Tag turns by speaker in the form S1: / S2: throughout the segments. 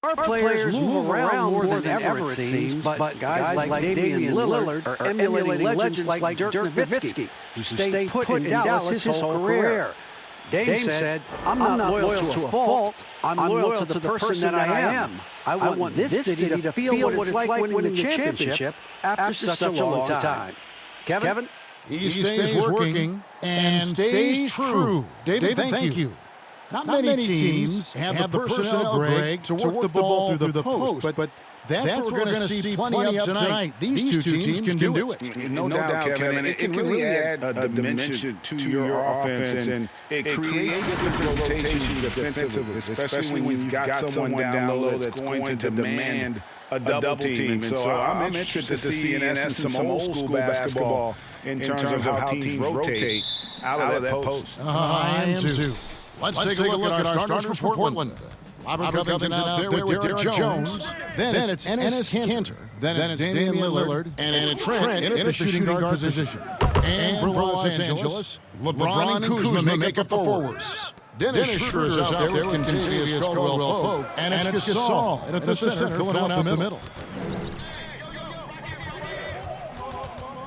S1: Our players move around more than ever, it seems, but guys like Damien Lillard are emulating legends like Dirk Nowitzki, who stayed put in Dallas his whole career. Dame said, I'm not loyal to a fault, I'm loyal to the person that I am. I want this city to feel what it's like winning the championship after such a long time. Kevin?
S2: He stays working and stays true. David, thank you. Not many teams have the personnel, Greg, to work the ball through the post, but that's what we're going to see plenty of tonight. These two teams can do it.
S3: No doubt, Kevin. And it can really add a dimension to your offense, and it creates different rotation defensively, especially when you've got someone down low that's going to demand a double team. And so I'm interested to see, in essence, some old school basketball in terms of how teams rotate out of that post.
S2: I am too. Let's take a look at our starters for Portland. Robert Covington out there with Derek Jones. Then it's Enes Kanter. Then it's Damien Lillard. And it's Trent in the shooting guard position. And for Los Angeles, LeBron and Kuzma make up the forwards. Dennis Schroeder's out there with Contavious Caldwell Pope. And it's Gasol at the center, filling out the middle.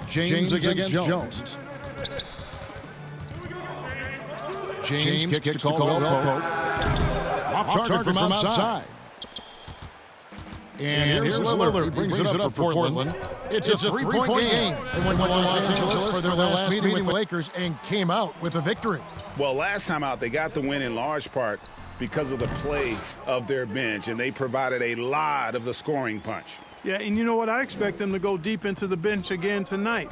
S2: James against Jones. James kicks to Caldwell Pope. Off target from outside. And here's Lillard. He brings it up for Portland. It's a three-point game. They went to Los Angeles for their last meeting with the Lakers and came out with a victory.
S3: Well, last time out, they got the win in large part because of the play of their bench, and they provided a lot of the scoring punch.
S4: Yeah, and you know what? I expect them to go deep into the bench again tonight.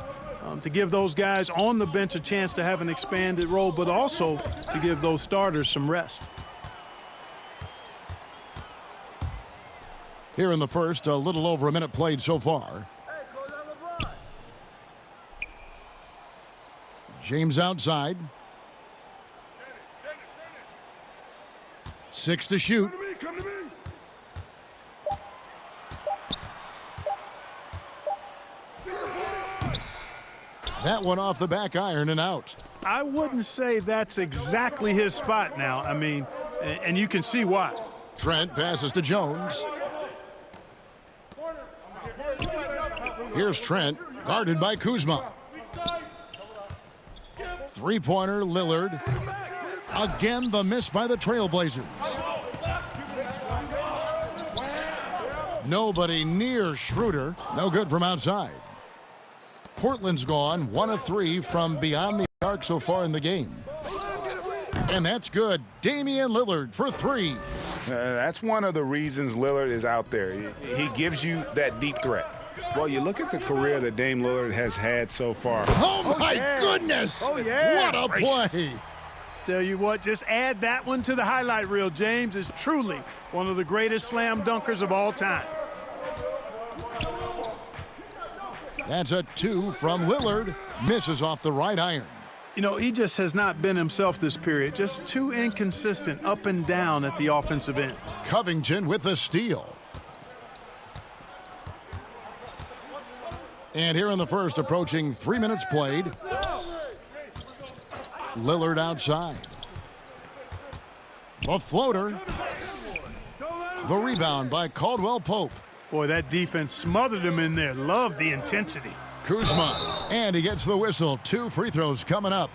S4: To give those guys on the bench a chance to have an expanded role, but also to give those starters some rest.
S2: Here in the first, a little over a minute played so far. James outside. 6 to shoot. That one off the back iron and out.
S4: I wouldn't say that's exactly his spot now. I mean, and you can see why.
S2: Trent passes to Jones. Here's Trent, guarded by Kuzma. Three-pointer, Lillard. Again, the miss by the Trailblazers. Nobody near Schroeder. No good from outside. Portland's gone 1 of 3 from beyond the arc so far in the game. And that's good. Damien Lillard for 3.
S3: That's one of the reasons Lillard is out there. He gives you that deep threat. Well, you look at the career that Dame Lillard has had so far.
S2: Oh, my goodness!
S4: Oh, yeah!
S2: What a play!
S4: Tell you what, just add that one to the highlight reel. James is truly one of the greatest slam dunkers of all time.
S2: That's a 2 from Lillard. Misses off the right iron.
S4: You know, he just has not been himself this period. Just too inconsistent up and down at the offensive end.
S2: Covington with the steal. And here in the first, approaching 3 minutes played. Lillard outside. The floater. The rebound by Caldwell Pope.
S4: Boy, that defense smothered him in there. Love the intensity.
S2: Kuzma, and he gets the whistle. 2 free throws coming up.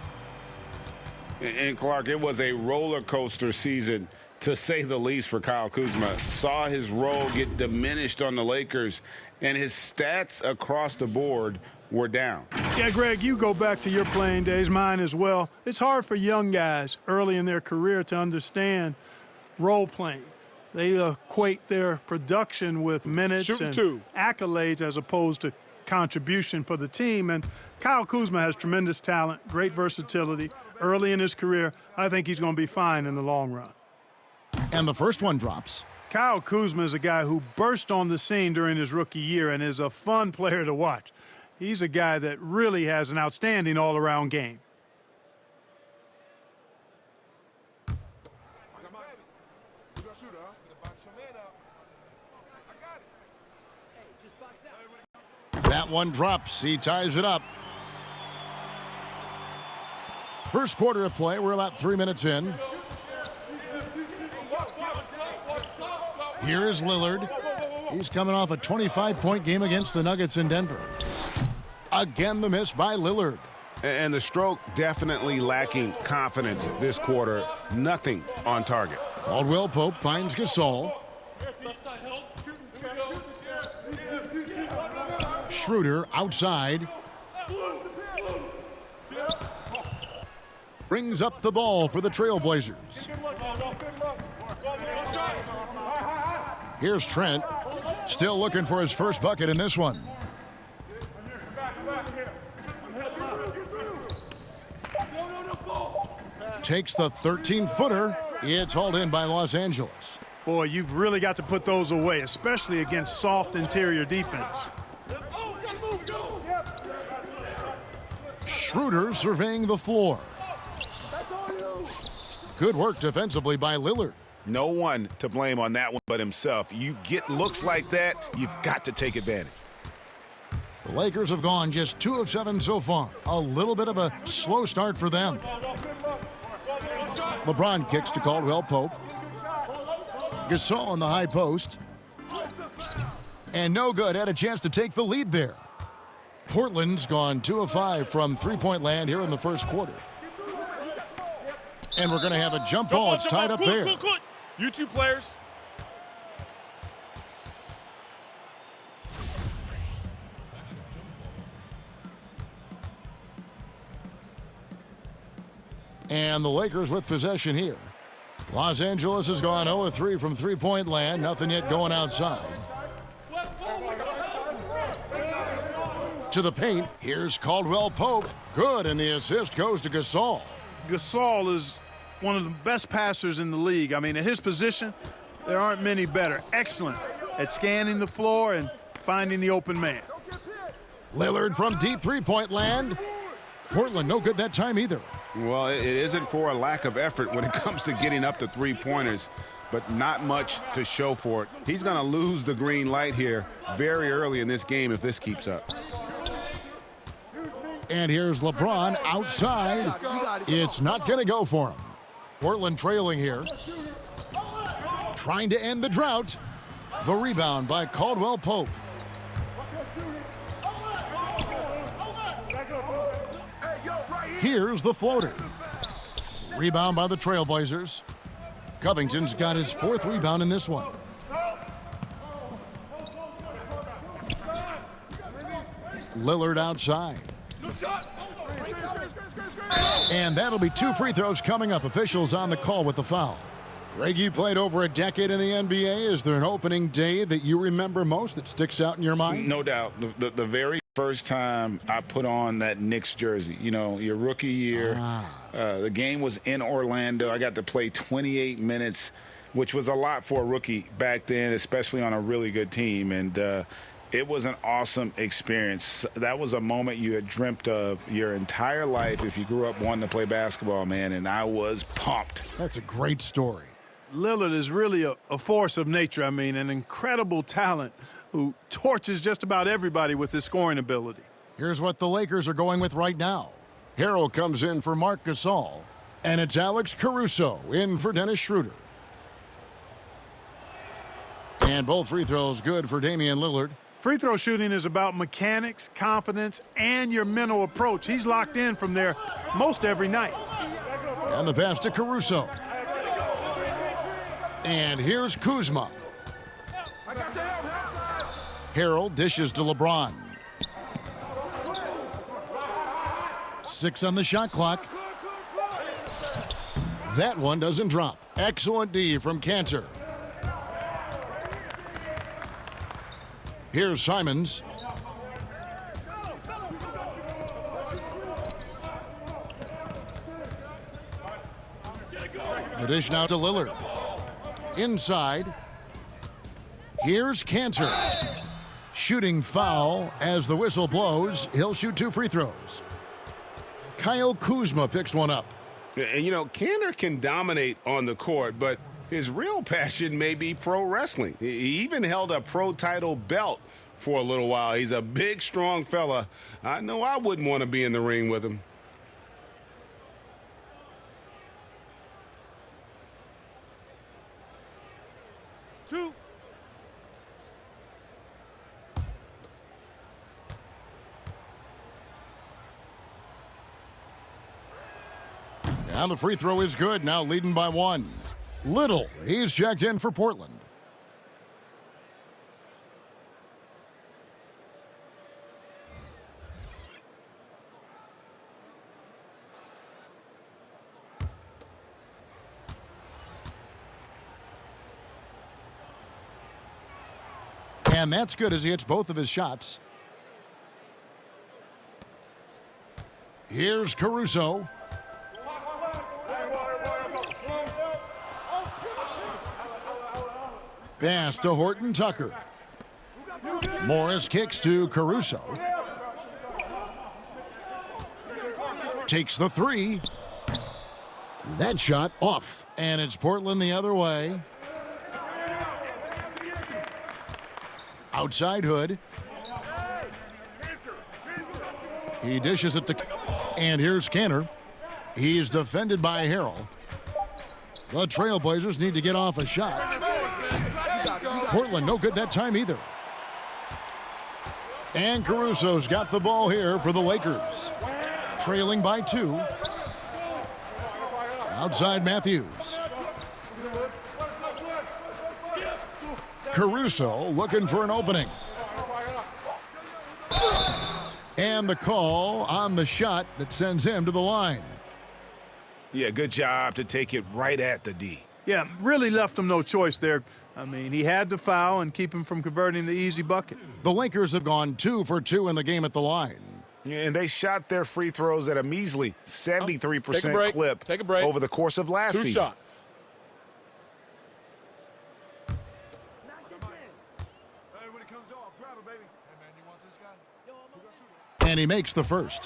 S3: And Clark, it was a roller coaster season, to say the least, for Kyle Kuzma. Saw his role get diminished on the Lakers, and his stats across the board were down.
S4: Yeah, Greg, you go back to your playing days, mine as well. It's hard for young guys early in their career to understand role playing. They equate their production with minutes and accolades as opposed to contribution for the team. And Kyle Kuzma has tremendous talent, great versatility. Early in his career, I think he's going to be fine in the long run.
S2: And the first one drops.
S4: Kyle Kuzma is a guy who burst on the scene during his rookie year and is a fun player to watch. He's a guy that really has an outstanding all-around game.
S2: That one drops. He ties it up. First quarter of play. We're about 3 minutes in. Here is Lillard. He's coming off a 25-point game against the Nuggets in Denver. Again, the miss by Lillard.
S3: And the stroke definitely lacking confidence this quarter. Nothing on target.
S2: Caldwell Pope finds Gasol. Schroeder outside. Brings up the ball for the Trailblazers. Here's Trent. Still looking for his first bucket in this one. Takes the 13-footer. It's hauled in by Los Angeles.
S4: Boy, you've really got to put those away, especially against soft interior defense.
S2: Schroeder surveying the floor. Good work defensively by Lillard.
S3: No one to blame on that one but himself. You get looks like that, you've got to take advantage.
S2: The Lakers have gone just 2 of 7 so far. A little bit of a slow start for them. LeBron kicks to Caldwell Pope. Gasol on the high post. And no good. Had a chance to take the lead there. Portland's gone 2 of 5 from three-point land here in the first quarter. And we're going to have a jump ball. It's tied up there.
S5: You two players.
S2: And the Lakers with possession here. Los Angeles has gone 0 of 3 from three-point land. Nothing yet going outside. To the paint. Here's Caldwell Pope. Good, and the assist goes to Gasol.
S4: Gasol is one of the best passers in the league. I mean, at his position, there aren't many better. Excellent at scanning the floor and finding the open man.
S2: Lillard from deep three-point land. Portland no good that time either.
S3: Well, it isn't for a lack of effort when it comes to getting up to three-pointers, but not much to show for it. He's going to lose the green light here very early in this game if this keeps up.
S2: And here's LeBron outside. It's not going to go for him. Portland trailing here. Trying to end the drought. The rebound by Caldwell Pope. Here's the floater. Rebound by the Trailblazers. Covington's got his 4th rebound in this one. Lillard outside. And that'll be 2 free throws coming up. Officials on the call with the foul. Greg, you played over a decade in the NBA. Is there an opening day that you remember most that sticks out in your mind?
S3: No doubt. The very first time I put on that Knicks jersey, you know, your rookie year. The game was in Orlando. I got to play 28 minutes, which was a lot for a rookie back then, especially on a really good team. And it was an awesome experience. That was a moment you had dreamt of your entire life if you grew up wanting to play basketball, man, and I was pumped.
S2: That's a great story.
S4: Lillard is really a force of nature. I mean, an incredible talent who torches just about everybody with his scoring ability.
S2: Here's what the Lakers are going with right now. Harrell comes in for Marc Gasol, and it's Alex Caruso in for Dennis Schroeder. And both free throws good for Damien Lillard.
S4: Free throw shooting is about mechanics, confidence, and your mental approach. He's locked in from there most every night.
S2: And the pass to Caruso. And here's Kuzma. Harrell dishes to LeBron. 6 on the shot clock. That one doesn't drop. Excellent D from Cantor. Here's Simons. The dish now to Lillard. Inside. Here's Cantor. Shooting foul as the whistle blows. He'll shoot 2 free throws. Kyle Kuzma picks one up.
S3: And, you know, Cantor can dominate on the court, but his real passion may be pro wrestling. He even held a pro title belt for a little while. He's a big, strong fella. I know I wouldn't want to be in the ring with him.
S2: And the free throw is good, now leading by 1. Little, he's checked in for Portland. And that's good as he hits both of his shots. Here's Caruso. Pass to Horton Tucker. Morris kicks to Caruso. Takes the 3. That shot off. And it's Portland the other way. Outside Hood. He dishes it to... And here's Cantor. He's defended by Harrell. The Trailblazers need to get off a shot. Portland no good that time either. And Caruso's got the ball here for the Lakers. Trailing by 2. Outside Matthews. Caruso looking for an opening. And the call on the shot that sends him to the line.
S3: Yeah, good job to take it right at the D.
S4: Yeah, really left him no choice there. I mean, he had to foul and keep him from converting the easy bucket.
S2: The Lakers have gone 2 for 2 in the game at the line.
S3: Yeah, and they shot their free throws at a measly 73% clip over the course of last season.
S5: 2 shots.
S2: And he makes the first.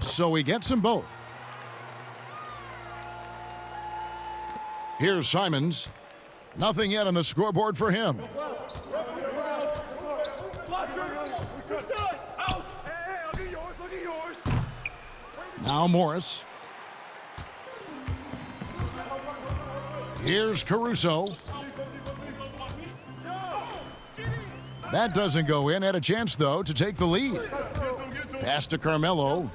S2: So he gets them both. Here's Simons. Nothing yet on the scoreboard for him. Now Morris. Here's Caruso. That doesn't go in. Had a chance, though, to take the lead. Pass to Carmelo.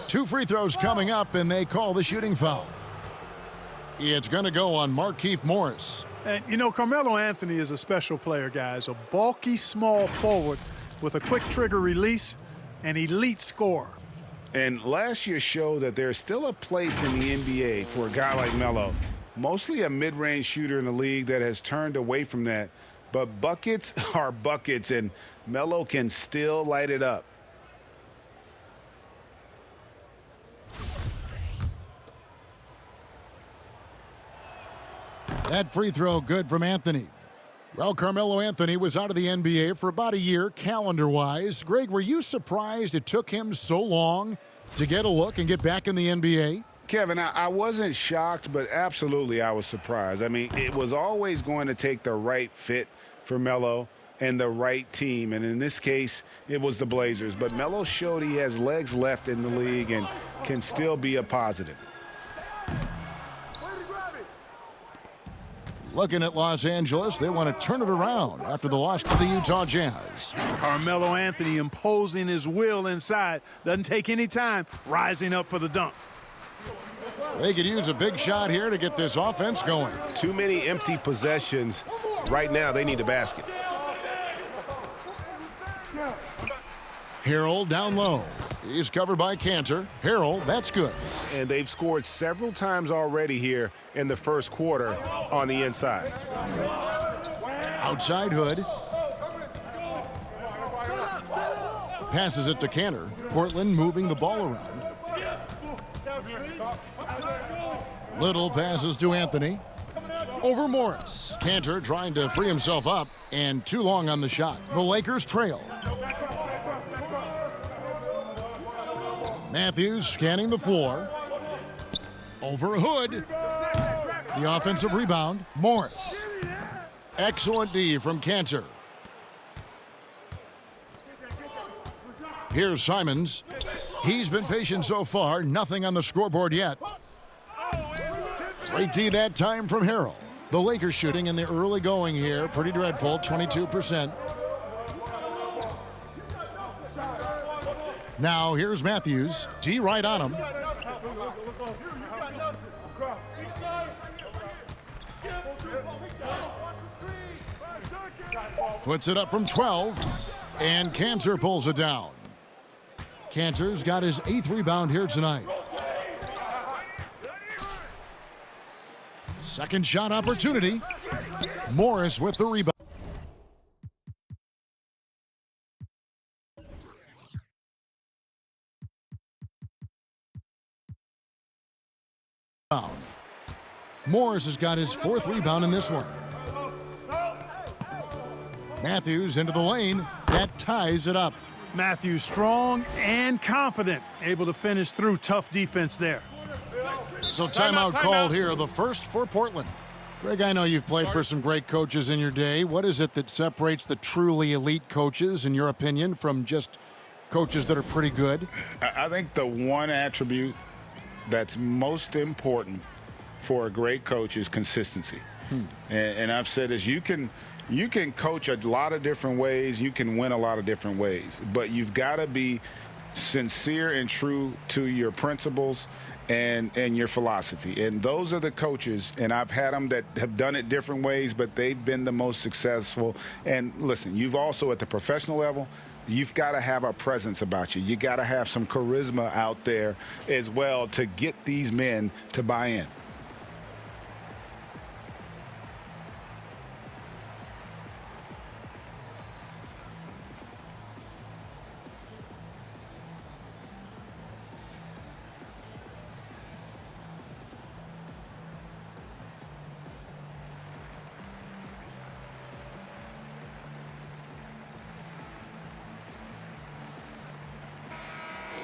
S2: 2 free throws coming up, and they call the shooting foul. It's going to go on Markieff Morris.
S4: And, you know, Carmelo Anthony is a special player, guys. A bulky, small forward with a quick trigger release, an elite scorer.
S3: And last year showed that there's still a place in the NBA for a guy like Melo. Mostly a mid-range shooter in the league that has turned away from that. But buckets are buckets, and Melo can still light it up.
S2: That free throw good from Anthony. Well, Carmelo Anthony was out of the NBA for about a year, calendar-wise. Greg, were you surprised it took him so long to get a look and get back in the NBA?
S3: Kevin, I wasn't shocked, but absolutely I was surprised. I mean, it was always going to take the right fit for Melo and the right team. And in this case, it was the Blazers. But Melo showed he has legs left in the league and can still be a positive.
S2: Looking at Los Angeles, they want to turn it around after the loss to the Utah Jazz.
S4: Carmelo Anthony imposing his will inside. Doesn't take any time, rising up for the dunk.
S2: They could use a big shot here to get this offense going.
S3: Too many empty possessions. Right now, they need a basket.
S2: Harrell down low. He's covered by Cantor. Harrell, that's good.
S3: And they've scored several times already here in the first quarter on the inside.
S2: Outside Hood. Passes it to Cantor. Portland moving the ball around. Little passes to Anthony. Over Morris. Cantor trying to free himself up, and too long on the shot. The Lakers trail. Matthews scanning the floor. Over Hood. The offensive rebound. Morris. Excellent D from Cantor. Here's Simons. He's been patient so far. Nothing on the scoreboard yet. Great D that time from Harrell. The Lakers shooting in the early going here. Pretty dreadful, 22%. Now here's Matthews. D right on him. Puts it up from 12. And Cantor pulls it down. Cantor's got his 8th rebound here tonight. Second shot opportunity. Morris with the rebound. Morris has got his 4th rebound in this one. Matthews into the lane. That ties it up.
S4: Matthews strong and confident, able to finish through tough defense there.
S2: So timeout called here, the first for Portland. Greg, I know you've played for some great coaches in your day. What is it that separates the truly elite coaches, in your opinion, from just coaches that are pretty good?
S3: I think the one attribute that's most important for a great coach is consistency. And I've said this, you can coach a lot of different ways, you can win a lot of different ways, but you've got to be sincere and true to your principles and your philosophy. And those are the coaches, and I've had them that have done it different ways, but they've been the most successful. And listen, you've also, at the professional level, you've got to have a presence about you. You got to have some charisma out there as well to get these men to buy in.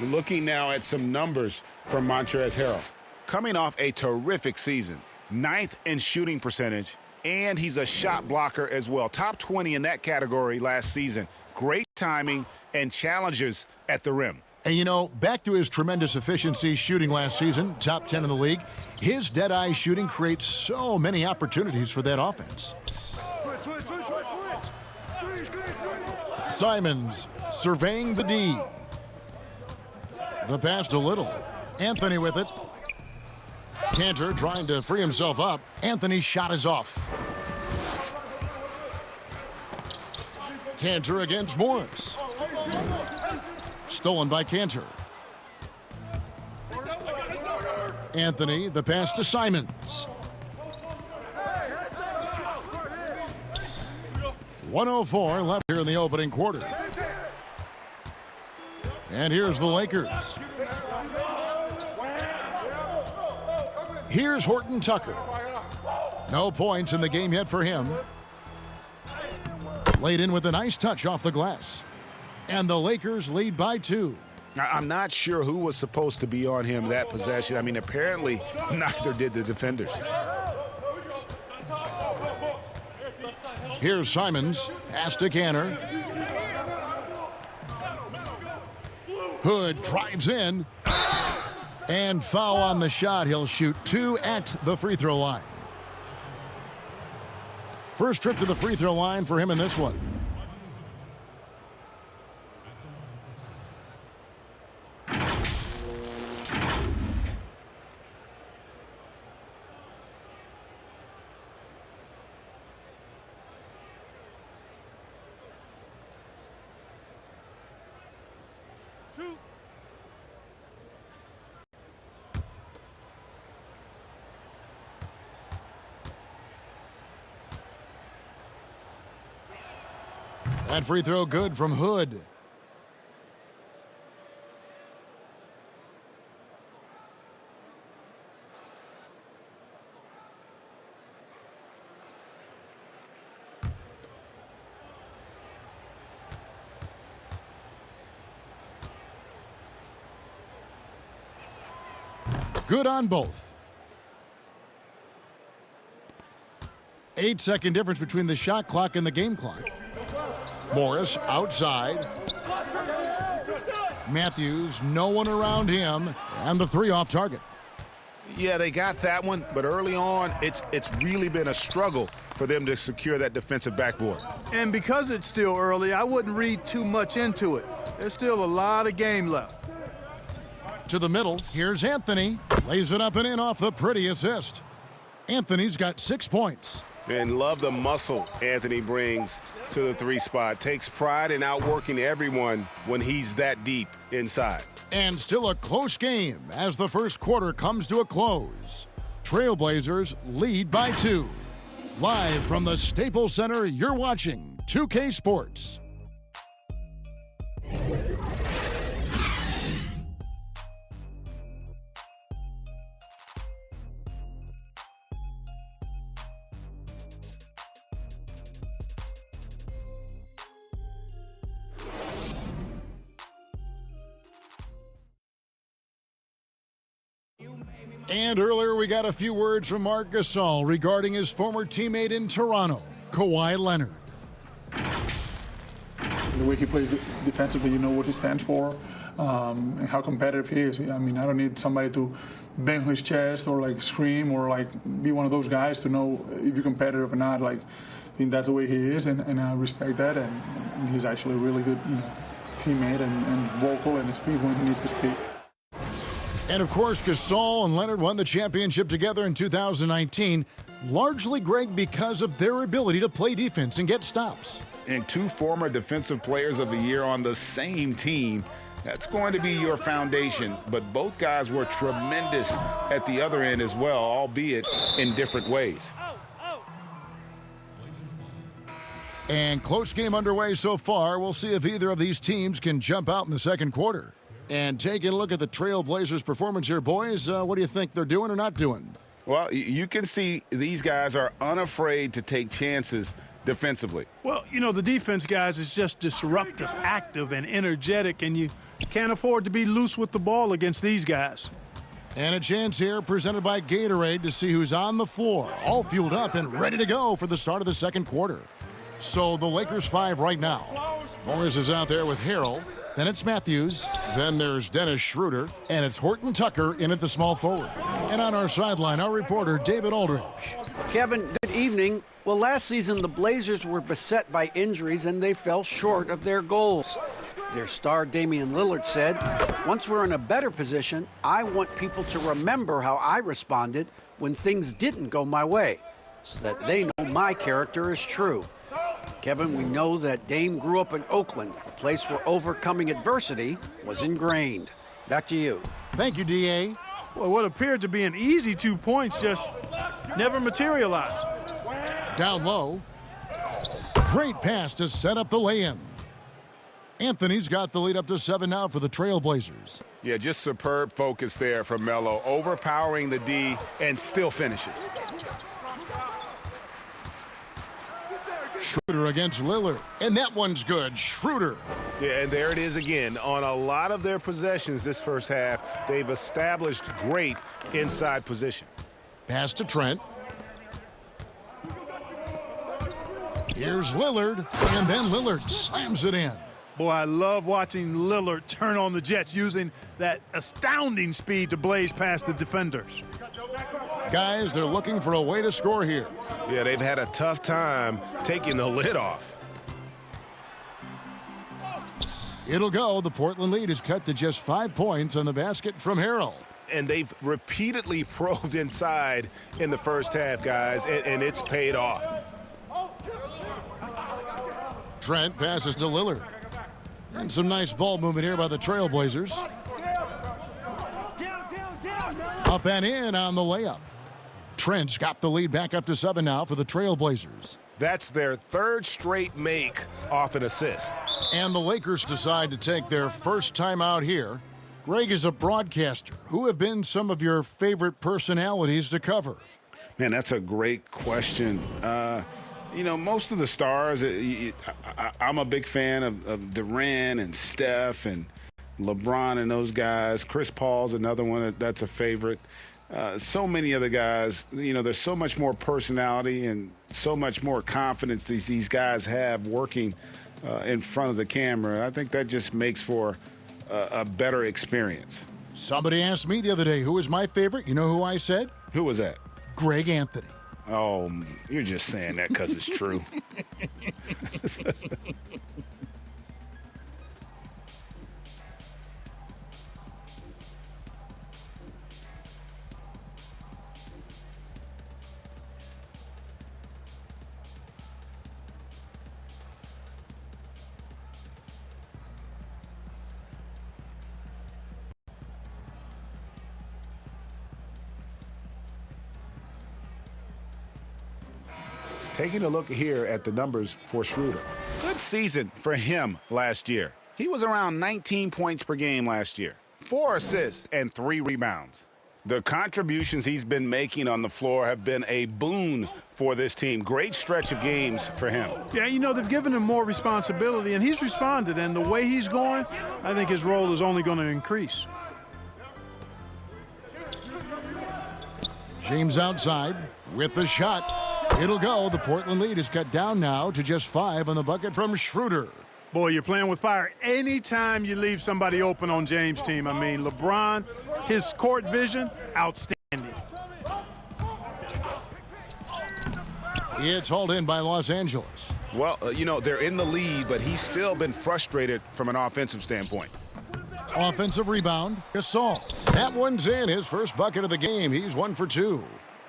S3: Looking now at some numbers from Montrezl Harrell. Coming off a terrific season, 9th in shooting percentage, and he's a shot blocker as well. Top 20 in that category last season. Great timing and challenges at the rim.
S2: And, you know, back to his tremendous efficiency shooting last season, top 10 in the league, his dead-eye shooting creates so many opportunities for that offense. Simons surveying the D. The pass to Little. Anthony with it. Cantor trying to free himself up. Anthony's shot is off. Cantor against Morris. Stolen by Cantor. Anthony, the pass to Simons. 1:04 left here in the opening quarter. And here's the Lakers. Here's Horton Tucker. No points in the game yet for him. Laid in with a nice touch off the glass. And the Lakers lead by 2.
S3: I'm not sure who was supposed to be on him that possession. I mean, apparently neither did the defenders.
S2: Here's Simons. Pass to Cantor. Hood drives in. And foul on the shot. He'll shoot 2 at the free throw line. First trip to the free throw line for him in this one. That free throw good from Hood. Good on both. 8-second difference between the shot clock and the game clock. Morris outside. Matthews, no one around him, and the three off target.
S3: Yeah, they got that one, but early on, it's really been a struggle for them to secure that defensive backboard.
S4: And because it's still early, I wouldn't read too much into it. There's still a lot of game left.
S2: To the middle, here's Anthony. Lays it up and in off the pretty assist. Anthony's got 6 points.
S3: And love the muscle Anthony brings to the three spot. Takes pride in outworking everyone when he's that deep inside.
S2: And still a close game as the first quarter comes to a close. Trailblazers lead by 2. Live from the Staples Center, you're watching 2K Sports. And earlier we got a few words from Marc Gasol regarding his former teammate in Toronto, Kawhi Leonard.
S5: The way he plays defensively, you know what he stands for, and how competitive he is. I mean, I don't need somebody to bang his chest or like scream or like be one of those guys to know if you're competitive or not. Like, I think that's the way he is, and I respect that. And he's actually a really good, teammate and vocal and speaks when he needs to speak.
S2: And of course, Gasol and Leonard won the championship together in 2019, largely, Greg, because of their ability to play defense and get stops.
S3: And 2 former Defensive Players of the Year on the same team, that's going to be your foundation. But both guys were tremendous at the other end as well, albeit in different ways.
S2: And close game underway so far. We'll see if either of these teams can jump out in the second quarter. And taking a look at the Trailblazers' performance here, boys, what do you think they're doing or not doing?
S3: Well, you can see these guys are unafraid to take chances defensively.
S4: Well, the defense, guys, is just disruptive, active, and energetic, and you can't afford to be loose with the ball against these guys.
S2: And a chance here presented by Gatorade to see who's on the floor, all fueled up and ready to go for the start of the second quarter. So the Lakers 5 right now. Morris is out there with Harrell. Then it's Matthews. Then there's Dennis Schroeder. And it's Horton Tucker in at the small forward. And on our sideline, our reporter, David Aldridge.
S1: Kevin, good evening. Well, last season, the Blazers were beset by injuries, and they fell short of their goals. Their star, Damien Lillard, said, "Once we're in a better position, I want people to remember how I responded when things didn't go my way, so that they know my character is true." Kevin, we know that Dame grew up in Oakland, a place where overcoming adversity was ingrained. Back to you.
S2: Thank you, D.A.
S4: Well, what appeared to be an easy 2 points just never materialized.
S2: Down low. Great pass to set up the lay-in. Anthony's got the lead up to 7 now for the Trailblazers.
S3: Yeah, just superb focus there from Melo, overpowering the D and still finishes.
S2: Schroeder against Lillard, and that one's good. Schroeder.
S3: Yeah, and there it is again. On a lot of their possessions this first half, they've established great inside position.
S2: Pass to Trent. Here's Lillard, and then Lillard slams it in.
S4: Boy, I love watching Lillard turn on the Jets using that astounding speed to blaze past the defenders.
S2: Guys, they're looking for a way to score here.
S3: Yeah, they've had a tough time taking the lid off.
S2: It'll go. The Portland lead is cut to just 5 points on the basket from Harrell.
S3: And they've repeatedly probed inside in the first half, guys, and it's paid off.
S2: Trent passes to Lillard. And some nice ball movement here by the Trailblazers. Up and in on the layup. Trent's got the lead back up to 7 now for the Trailblazers.
S3: That's their 3rd straight make off an assist.
S2: And the Lakers decide to take their first time out here. Greg is a broadcaster. Who have been some of your favorite personalities to cover?
S3: Man, that's a great question. Most of the stars, I'm a big fan of Durant and Steph and LeBron and those guys. Chris Paul's another one that's a favorite. So many other guys, there's so much more personality and so much more confidence these guys have working in front of the camera. I think that just makes for a better experience.
S2: Somebody asked me the other day, who is my favorite? You know who I said?
S3: Who was that?
S2: Greg Anthony.
S3: Oh, you're just saying that because it's true. Taking a look here at the numbers for Schroeder. Good season for him last year. He was around 19 points per game last year, 4 assists and 3 rebounds. The contributions he's been making on the floor have been a boon for this team. Great stretch of games for him.
S4: Yeah, you know, they've given him more responsibility, and he's responded. And the way he's going, I think his role is only going to increase.
S2: James outside with the shot. It'll go. The Portland lead is cut down now to just 5 on the bucket from Schroeder.
S4: Boy, you're playing with fire anytime you leave somebody open on James' team. I mean, LeBron, his court vision, outstanding.
S2: It's hauled in by Los Angeles.
S3: Well, you know, they're in the lead, but he's still been frustrated from an offensive standpoint.
S2: Offensive rebound, Gasol. That one's in, his first bucket of the game. He's 1 for 2.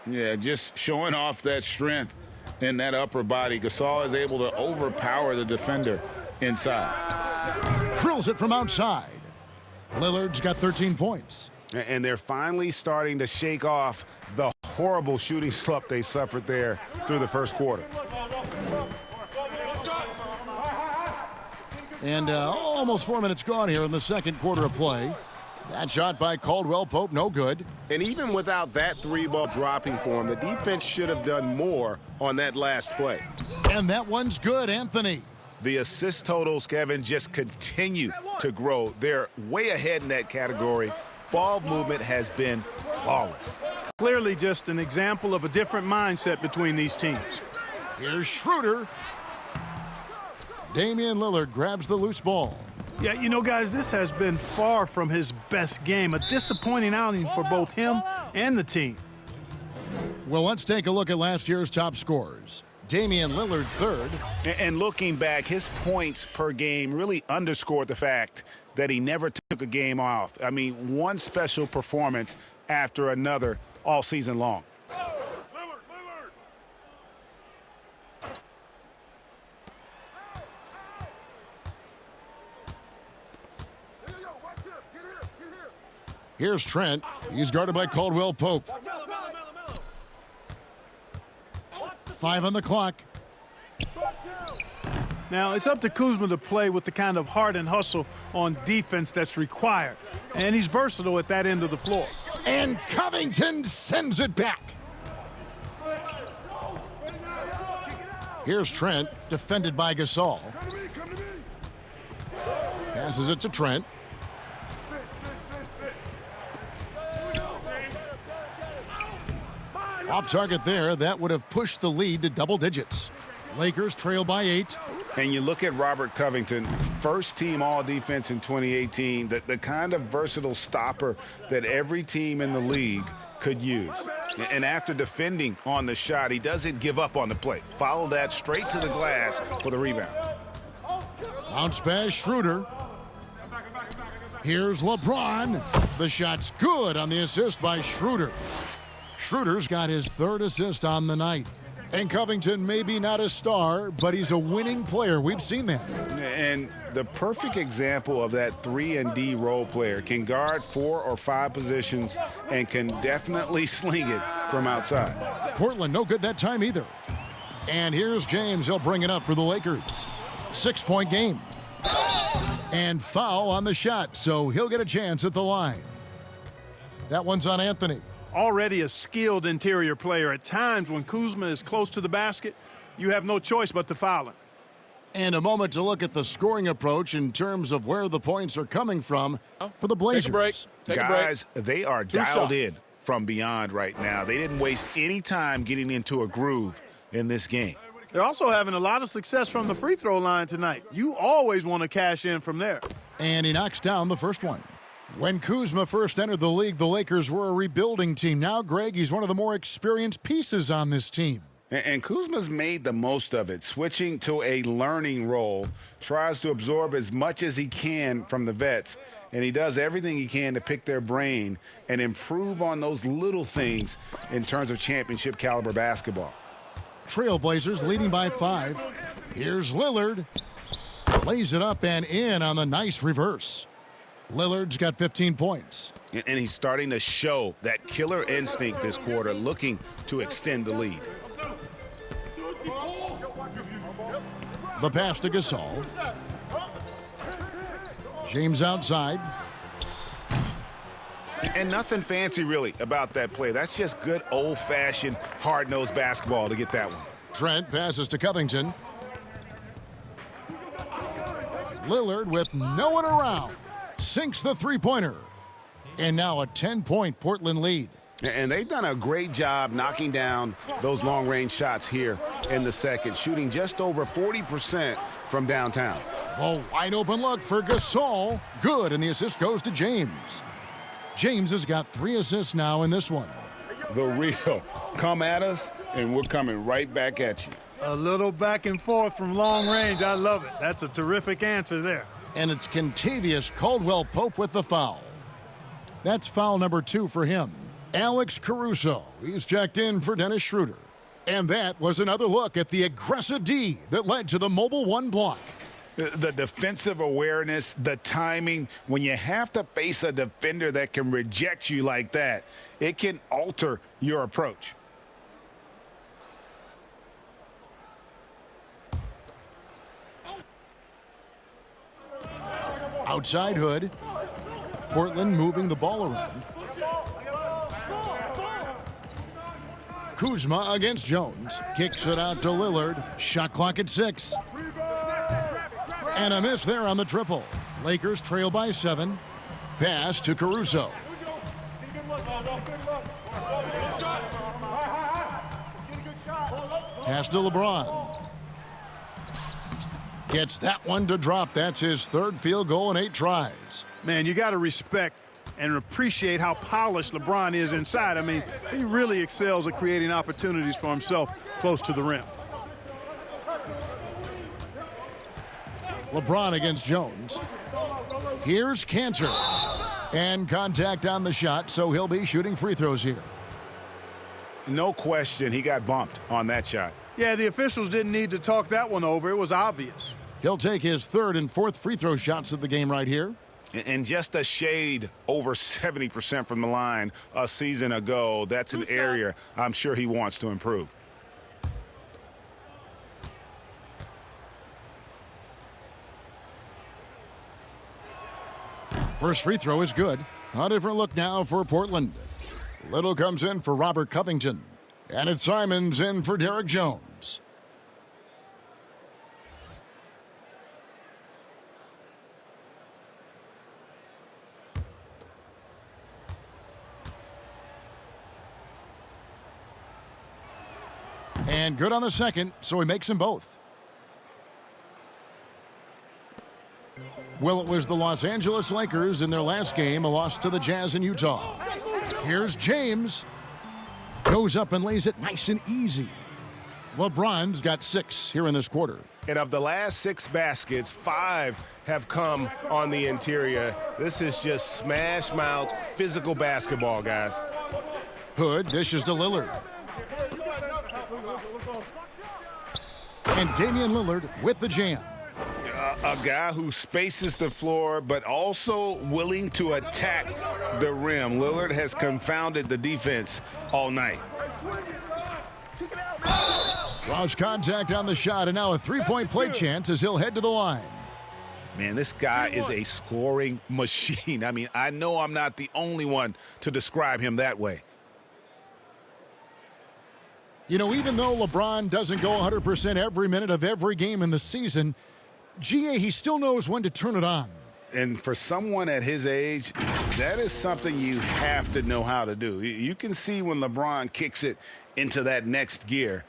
S3: Yeah, just showing off that strength in that upper body. Gasol is able to overpower the defender inside.
S2: Drills it from outside. Lillard's got 13 points.
S3: And they're finally starting to shake off the horrible shooting slump they suffered there through the first quarter.
S2: And almost 4 minutes gone here in the second quarter of play. That shot by Caldwell Pope, no good.
S3: And even without that 3-ball dropping for him, the defense should have done more on that last play.
S2: And that one's good, Anthony.
S3: The assist totals, Kevin, just continue to grow. They're way ahead in that category. Ball movement has been flawless.
S4: Clearly just an example of a different mindset between these teams.
S2: Here's Schroeder. Damien Lillard grabs the loose ball.
S4: Yeah, you know, guys, this has been far from his best game. A disappointing outing for both him and the team.
S2: Well, let's take a look at last year's top scorers. Damien Lillard, 3rd.
S3: And looking back, his points per game really underscored the fact that he never took a game off. I mean, one special performance after another all season long.
S2: Here's Trent. He's guarded by Caldwell Pope. 5 on the clock.
S4: Now, it's up to Kuzma to play with the kind of heart and hustle on defense that's required. And he's versatile at that end of the floor.
S2: And Covington sends it back. Here's Trent, defended by Gasol. Passes it to Trent. Off target there, that would have pushed the lead to double digits. Lakers trail by 8.
S3: And you look at Robert Covington, first team all defense in 2018, the kind of versatile stopper that every team in the league could use. And after defending on the shot, he doesn't give up on the play. Follow that straight to the glass for the rebound.
S2: Bounce pass, Schroeder. Here's LeBron. The shot's good on the assist by Schroeder. Schroeder's got his 3rd assist on the night. And Covington may be not a star, but he's a winning player. We've seen that.
S3: And the perfect example of that 3-and-D role player, can guard 4 or 5 positions and can definitely sling it from outside.
S2: Portland no good that time either. And here's James. He'll bring it up for the Lakers. 6-point game. And foul on the shot, so he'll get a chance at the line. That one's on Anthony.
S4: Already a skilled interior player. At times when Kuzma is close to the basket, you have no choice but to foul him.
S2: And a moment to look at the scoring approach in terms of where the points are coming from for the Blazers.
S5: Take a break.
S3: Guys, they are dialed
S5: shots.
S3: in from beyond right now. They didn't waste any time getting into a groove in this game.
S4: They're also having a lot of success from the free throw line tonight. You always want to cash in from there.
S2: And he knocks down the first one. When Kuzma first entered the league, the Lakers were a rebuilding team. Now, Greg, he's one of the more experienced pieces on this team.
S3: And Kuzma's made the most of it, switching to a learning role, tries to absorb as much as he can from the vets, and he does everything he can to pick their brain and improve on those little things in terms of championship caliber basketball.
S2: Trailblazers leading by 5. Here's Lillard. Lays it up and in on the nice reverse. Lillard's got 15 points.
S3: And he's starting to show that killer instinct this quarter, looking to extend the lead.
S2: The pass to Gasol. James outside.
S3: And nothing fancy really about that play. That's just good old-fashioned hard-nosed basketball to get that one.
S2: Trent passes to Covington. Lillard with no one around. Sinks the three-pointer. And now a 10-point Portland lead.
S3: And they've done a great job knocking down those long-range shots here in the second, shooting just over 40% from downtown.
S2: A wide-open look for Gasol. Good, and the assist goes to James. James has got 3 assists now in this one.
S3: The real. Come at us, and we're coming right back at you.
S4: A little back and forth from long range. I love it. That's a terrific answer there.
S2: And it's Kentavious Caldwell Pope with the foul. That's foul number 2 for him. Alex Caruso, he's checked in for Dennis Schroeder. And that was another look at the aggressive D that led to the mobile 1 block.
S3: The defensive awareness, the timing, when you have to face a defender that can reject you like that, it can alter your approach.
S2: Outside Hood. Portland moving the ball around. Kuzma against Jones. Kicks it out to Lillard. Shot clock at 6. And a miss there on the triple. Lakers trail by 7. Pass to Caruso. Pass to LeBron. Gets that one to drop. That's his 3rd field goal in 8 tries.
S4: Man, you got to respect and appreciate how polished LeBron is inside. I mean, he really excels at creating opportunities for himself close to the rim.
S2: LeBron against Jones. Here's Cantor. And contact on the shot, so he'll be shooting free throws here.
S3: No question, he got bumped on that shot.
S4: Yeah, the officials didn't need to talk that one over. It was obvious.
S2: He'll take his 3rd and 4th free throw shots of the game right here.
S3: And just a shade over 70% from the line a season ago. That's an area I'm sure he wants to improve.
S2: First free throw is good. A different look now for Portland. Little comes in for Robert Covington. And it's Simons in for Derek Jones. And good on the second, so he makes them both. Well, it was the Los Angeles Lakers in their last game, a loss to the Jazz in Utah. Here's James. Goes up and lays it nice and easy. LeBron's got 6 here in this quarter.
S3: And of the last 6 baskets, 5 have come on the interior. This is just smash mouth physical basketball, guys.
S2: Hood dishes to Lillard. And Damien Lillard with the jam.
S3: A guy who spaces the floor, but also willing to attack the rim. Lillard has confounded the defense all night.
S2: Draws contact on the shot, and now a 3-point play chance as he'll head to the line.
S3: Man, this guy is a scoring machine. I mean, I know I'm not the only one to describe him that way.
S2: You know, even though LeBron doesn't go 100% every minute of every game in the season, GA, he still knows when to turn it on.
S3: And for someone at his age, that is something you have to know how to do. You can see when LeBron kicks it into that next gear.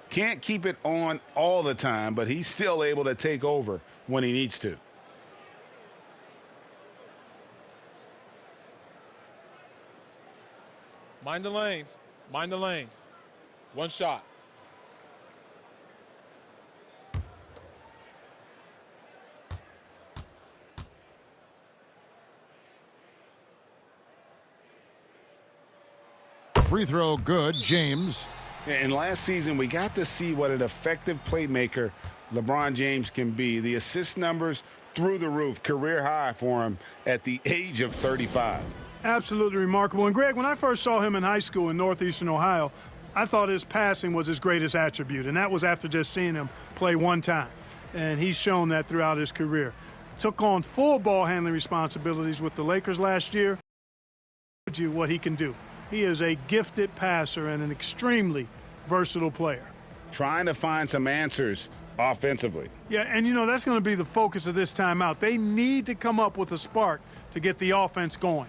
S3: Can't keep it on all the time, but he's still able to take over when he needs to.
S6: Mind the lanes. Mind the lanes. One shot.
S2: Free throw good, James.
S3: And last season, we got to see what an effective playmaker LeBron James can be. The assist numbers through the roof, career high for him at the age of 35.
S4: Absolutely remarkable. And, Greg, when I first saw him in high school in northeastern Ohio, I thought his passing was his greatest attribute, and that was after just seeing him play one time. And he's shown that throughout his career. Took on full ball handling responsibilities with the Lakers last year. You what he can do. He is a gifted passer and an extremely versatile player.
S3: Trying to find some answers offensively.
S4: Yeah, and you know, that's going to be the focus of this timeout. They need to come up with a spark to get the offense going.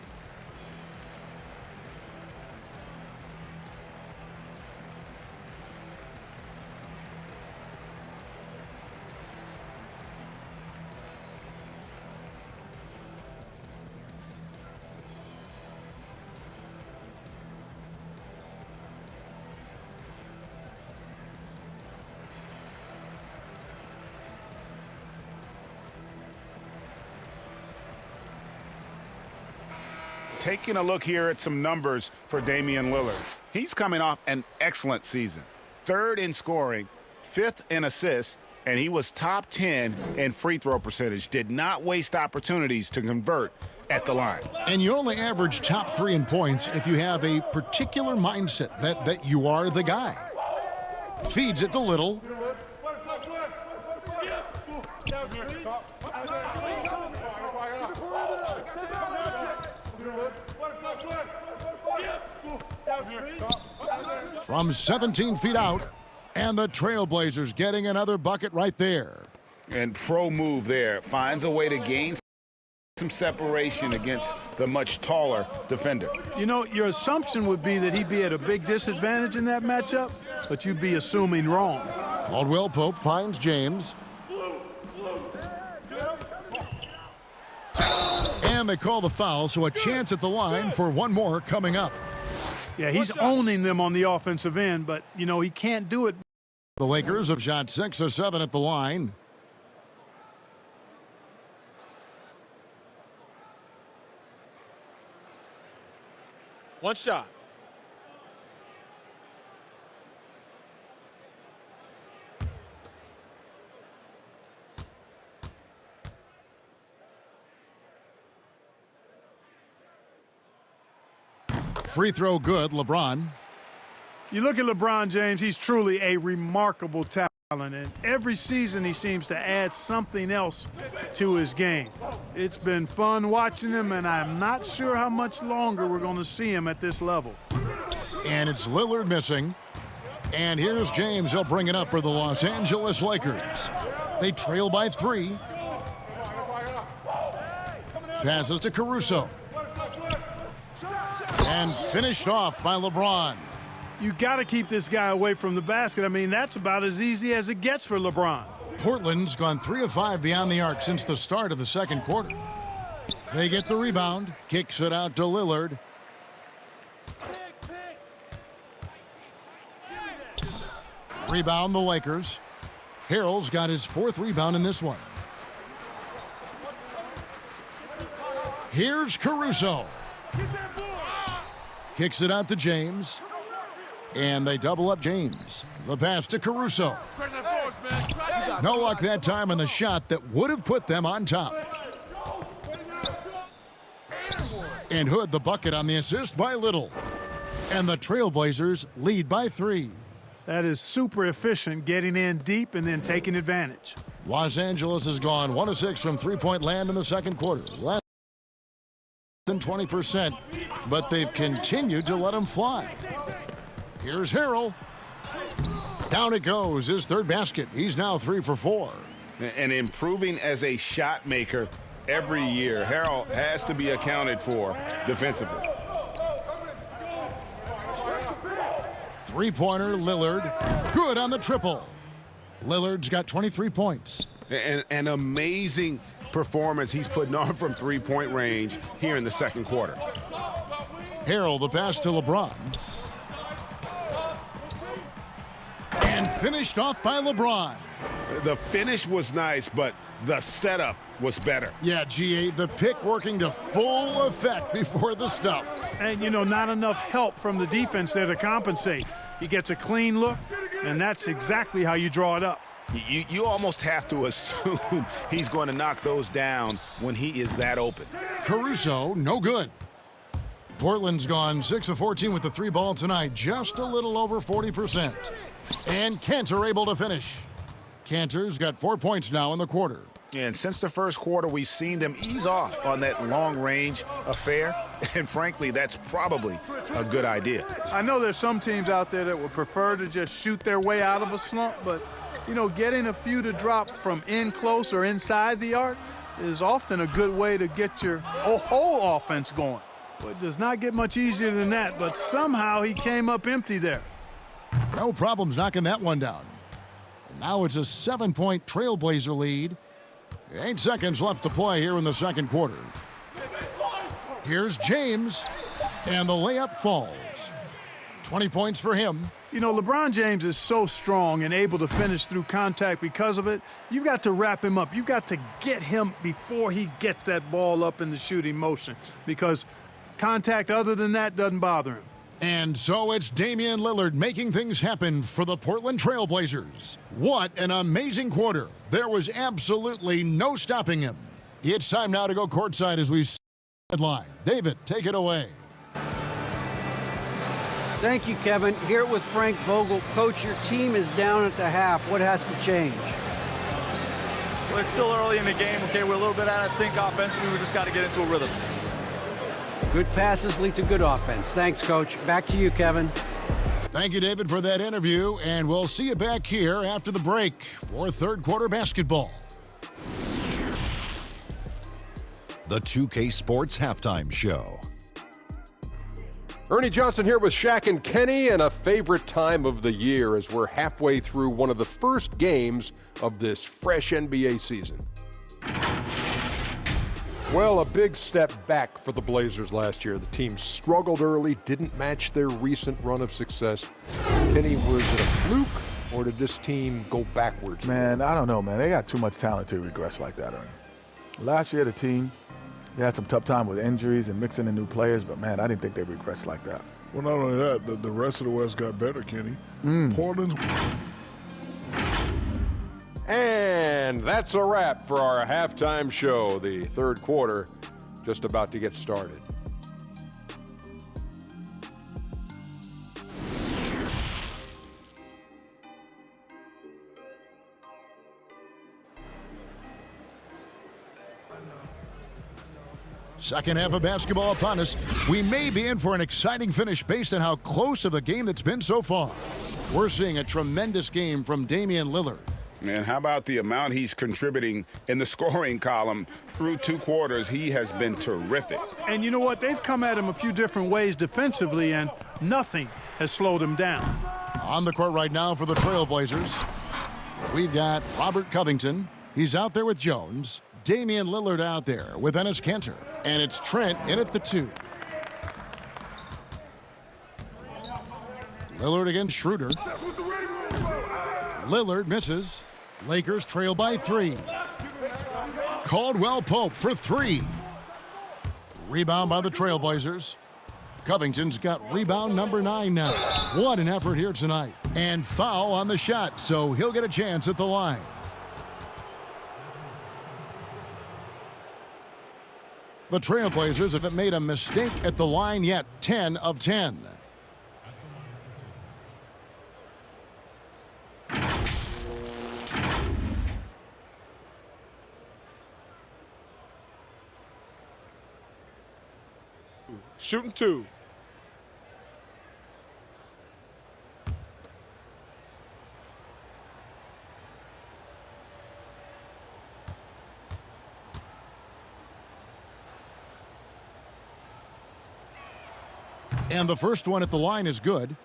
S3: Taking a look here at some numbers for Damien Lillard. He's coming off an excellent season. 3rd in scoring, 5th in assists, and he was top 10 in free throw percentage. Did not waste opportunities to convert at the line.
S2: And you only average top 3 in points if you have a particular mindset that you are the guy. Feeds it to Little. From 17 feet out, and the Trailblazers getting another bucket right there.
S3: And pro move there. Finds a way to gain some separation against the much taller defender.
S4: You know, your assumption would be that he'd be at a big disadvantage in that matchup, but you'd be assuming wrong.
S2: Caldwell Pope finds James. And they call the foul, so a chance at the line for one more coming up.
S4: Yeah, he's owning them on the offensive end, but, you know, he can't do it.
S2: The Lakers have shot 6 of 7 at the line.
S6: One shot.
S2: Free throw good, LeBron.
S4: You look at LeBron James, he's truly a remarkable talent, and every season he seems to add something else to his game. It's been fun watching him, and I'm not sure how much longer we're going to see him at this level.
S2: And it's Lillard missing. And here's James. He'll bring it up for the Los Angeles Lakers. They trail by 3. Passes to Caruso. And finished off by LeBron.
S4: You got to keep this guy away from the basket. I mean, that's about as easy as it gets for LeBron.
S2: Portland's gone 3 of 5 beyond the arc since the start of the second quarter. They get the rebound. Kicks it out to Lillard. Rebound the Lakers. Harrell's got his 4th rebound in this one. Here's Caruso. Kicks it out to James. And they double up James. The pass to Caruso. No luck that time on the shot that would have put them on top. And Hood the bucket on the assist by Little. And the Trailblazers lead by 3.
S4: That is super efficient, getting in deep and then taking advantage.
S2: Los Angeles has gone 1 of 6 from three-point land in the second quarter. Less than 20%, but they've continued to let them fly. Here's Harrell. Down it goes, his 3rd basket. He's now 3 for 4.
S3: And improving as a shot maker every year. Harrell has to be accounted for defensively.
S2: Three-pointer, Lillard. Good on the triple. Lillard's got 23 points.
S3: And an amazing performance he's putting on from three-point range here in the second quarter.
S2: Harrell the pass to LeBron. And finished off by LeBron.
S3: The finish was nice, but the setup was better.
S2: Yeah, GA, the pick working to full effect before the stuff.
S4: And, you know, not enough help from the defense there to compensate. He gets a clean look, and that's exactly how you draw it up.
S3: You almost have to assume he's going to knock those down when he is that open.
S2: Caruso, no good. Portland's gone 6 of 14 with the 3 ball tonight, just a little over 40%. And Cantor able to finish. Cantor's got 4 points now in the quarter.
S3: And since the first quarter, we've seen them ease off on that long-range affair. And frankly, that's probably a good idea.
S4: I know there's some teams out there that would prefer to just shoot their way out of a slump, but, you know, getting a few to drop from in close or inside the arc is often a good way to get your whole offense going. But it does not get much easier than that, but somehow he came up empty there.
S2: No problems knocking that one down. And now it's a 7-point Trailblazer lead. 8 seconds left to play here in the second quarter. Here's James, and the layup falls. 20 points for him.
S4: You know, LeBron James is so strong and able to finish through contact because of it. You've got to wrap him up. You've got to get him before he gets that ball up in the shooting motion, because contact other than that doesn't bother him.
S2: And so it's Damien Lillard making things happen for the Portland Trailblazers. What an amazing quarter. There was absolutely no stopping him. It's time now to go courtside as we headline. David, take it away.
S1: Thank you, Kevin. Here with Frank Vogel. Coach, your team is down at the half. What has to change?
S7: Well, it's still early in the game. Okay, we're a little bit out of sync offensively. We just got to get into a rhythm.
S1: Good passes lead to good offense. Thanks, Coach. Back to you, Kevin.
S2: Thank you, David, for that interview, and we'll see you back here after the break for third quarter basketball.
S8: The 2K Sports Halftime Show.
S9: Ernie Johnson here with Shaq and Kenny, and a favorite time of the year as we're halfway through one of the first games of this fresh NBA season. Well, a big step back for the Blazers last year. The team struggled early, didn't match their recent run of success. Kenny, was it a fluke, or did this team go backwards?
S10: Man, I don't know, man. They got too much talent to regress like that, Ernie. Last year, the team, they had some tough time with injuries and mixing in new players, but, man, I didn't think they regressed like that.
S2: Well, not only that, the rest of the West got better, Kenny. Portland's...
S9: And that's a wrap for our halftime show. The third quarter just about to get started.
S2: Second half of basketball upon us. We may be in for an exciting finish based on how close of a game that's been so far. We're seeing a tremendous game from Damien Lillard.
S3: And how about the amount he's contributing in the scoring column through 2 quarters? He has been terrific.
S4: And you know what? They've come at him a few different ways defensively, and nothing has slowed him down.
S2: On the court right now for the Trailblazers, we've got Robert Covington. He's out there with Jones. Damian Lillard out there with Enes Kanter. And it's Trent in at the 2. Lillard against Schroeder. Lillard misses. Lakers trail by 3. Caldwell Pope for 3. Rebound by the Trailblazers. Covington's got rebound number 9 now. What an effort here tonight. And foul on the shot, so he'll get a chance at the line. The Trailblazers haven't made a mistake at the line yet. 10 of 10.
S6: Shooting 2.
S2: And the first one at the line is good.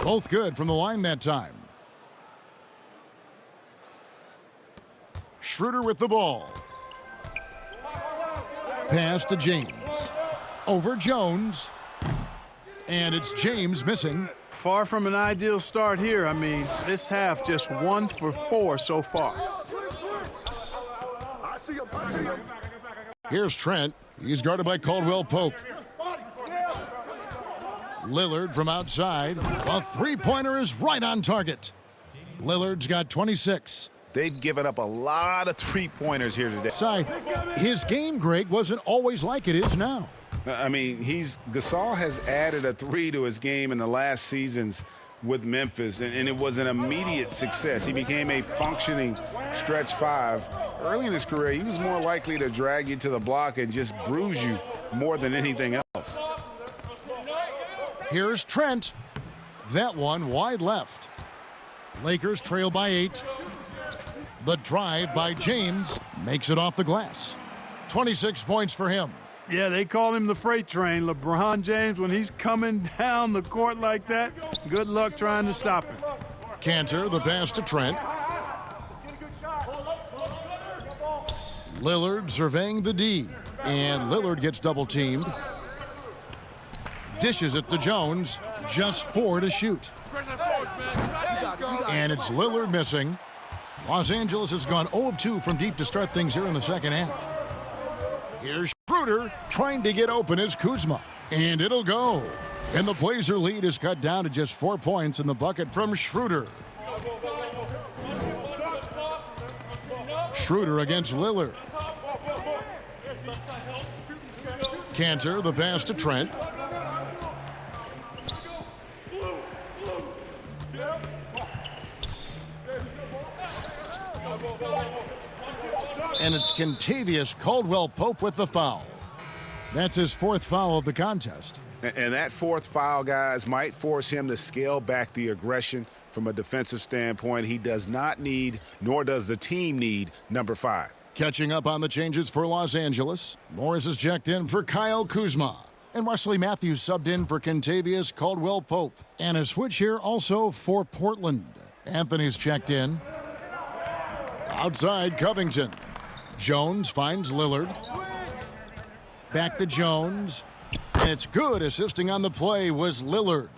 S2: Both good from the line that time. Schroeder with the ball. Pass to James. Over Jones. And it's James missing.
S4: Far from an ideal start here. I mean, this half just 1 for 4 so far.
S2: Here's Trent. He's guarded by Caldwell Pope. Lillard from outside. A three-pointer is right on target. Lillard's got 26.
S3: They've given up a lot of three-pointers here today.
S2: Side. His game, Greg, wasn't always like it is now.
S3: I mean, Gasol has added a three to his game in the last seasons with Memphis, and it was an immediate success. He became a functioning stretch five. Early in his career, he was more likely to drag you to the block and just bruise you more than anything else.
S2: Here's Trent. That one wide left. Lakers trail by 8. The drive by James makes it off the glass. 26 points for him.
S4: Yeah, they call him the freight train. LeBron James, when he's coming down the court like that, good luck trying to stop him.
S2: Cantor, the pass to Trent. Lillard surveying the D. And Lillard gets double-teamed. Dishes it to Jones. Just 4 to shoot. And it's Lillard missing. Los Angeles has gone 0 of 2 from deep to start things here in the second half. Here's Schroeder trying to get open as Kuzma. And it'll go. And the Blazer lead is cut down to just 4 points in the bucket from Schroeder. Schroeder against Lillard. Cantor, the pass to Trent. And it's Kentavious Caldwell Pope with the foul. That's his 4th foul of the contest.
S3: And that 4th foul, guys, might force him to scale back the aggression from a defensive standpoint. He does not need, nor does the team need, number 5.
S2: Catching up on the changes for Los Angeles. Morris is checked in for Kyle Kuzma. And Wesley Matthews subbed in for Kentavious Caldwell Pope. And a switch here also for Portland. Anthony's checked in. Outside Covington. Jones finds Lillard. Back to Jones. And it's good. Assisting on the play was Lillard.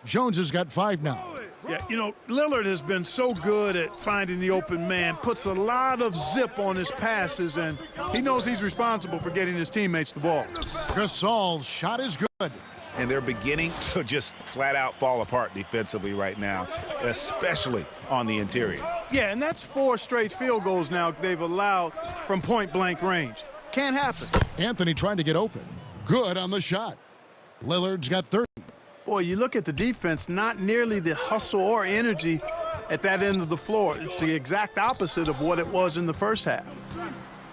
S2: Jones has got 5 now.
S4: Yeah, you know, Lillard has been so good at finding the open man, puts a lot of zip on his passes, and he knows he's responsible for getting his teammates the ball.
S2: Gasol's shot is good.
S3: And they're beginning to just flat out fall apart defensively right now, especially on the interior.
S4: Yeah, and that's 4 straight field goals now they've allowed from point-blank range. Can't happen.
S2: Anthony trying to get open. Good on the shot. Lillard's got 30.
S4: Boy, you look at the defense, not nearly the hustle or energy at that end of the floor. It's the exact opposite of what it was in the first half.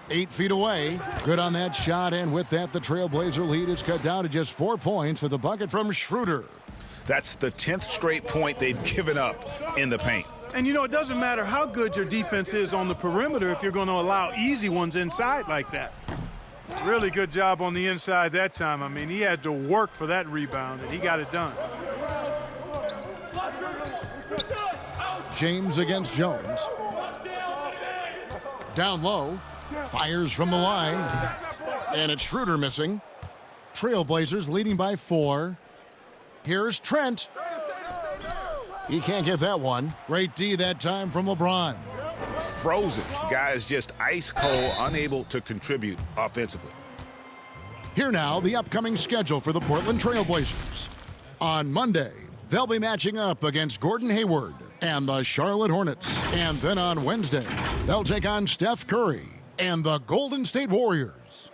S2: 8 feet away. Good on that shot, and with that, the Trailblazer lead is cut down to just 4 points for the bucket from Schroeder.
S3: That's the 10th straight point they've given up in the paint.
S4: And, you know, it doesn't matter how good your defense is on the perimeter if you're going to allow easy ones inside like that. Really good job on the inside that time. I mean, he had to work for that rebound, and he got it done.
S2: James against Jones. Down low. Fires from the line. And it's Schroeder missing. Trailblazers leading by 4. Here's Trent. He can't get that one. Great D that time from LeBron.
S3: Frozen. Guys just ice cold, unable to contribute offensively.
S2: Here now, the upcoming schedule for the Portland Trailblazers. On Monday, they'll be matching up against Gordon Hayward and the Charlotte Hornets. And then on Wednesday, they'll take on Steph Curry and the Golden State Warriors.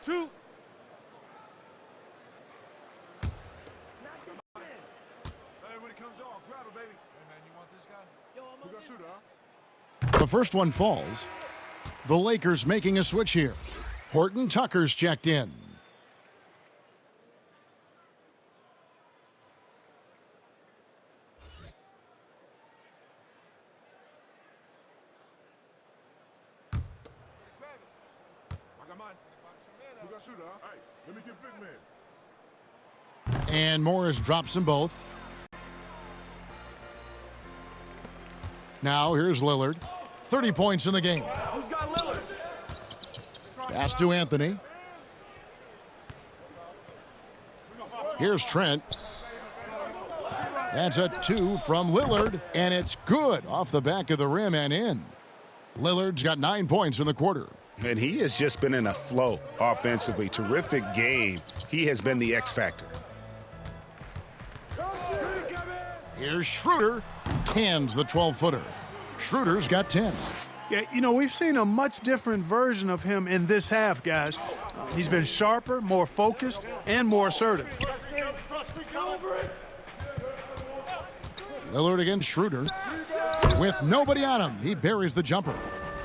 S6: 2.
S2: The first one falls. The Lakers making a switch here. Horton Tucker's checked in. And Morris drops them both. Now here's Lillard. 30 points in the game.
S7: Who's got Lillard?
S2: Pass to Anthony. Here's Trent. That's a 2 from Lillard, and it's good off the back of the rim and in. Lillard's got 9 points in the quarter.
S3: And he has just been in a flow offensively. Terrific game. He has been the X factor.
S2: Here's Schroeder. Hands the 12-footer. Schroeder's got 10.
S4: Yeah, you know, we've seen a much different version of him in this half, guys. He's been sharper, more focused, and more assertive.
S2: Lillard against Schroeder. With nobody on him, he buries the jumper.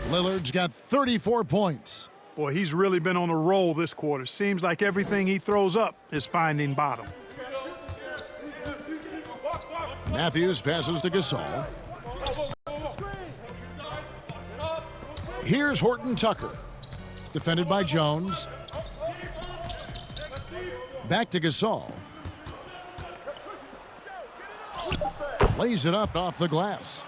S2: Lillard's got 34 points.
S4: Boy, he's really been on a roll this quarter. Seems like everything he throws up is finding bottom.
S2: Matthews passes to Gasol. Here's Horton Tucker. Defended by Jones. Back to Gasol. Lays it up off the glass.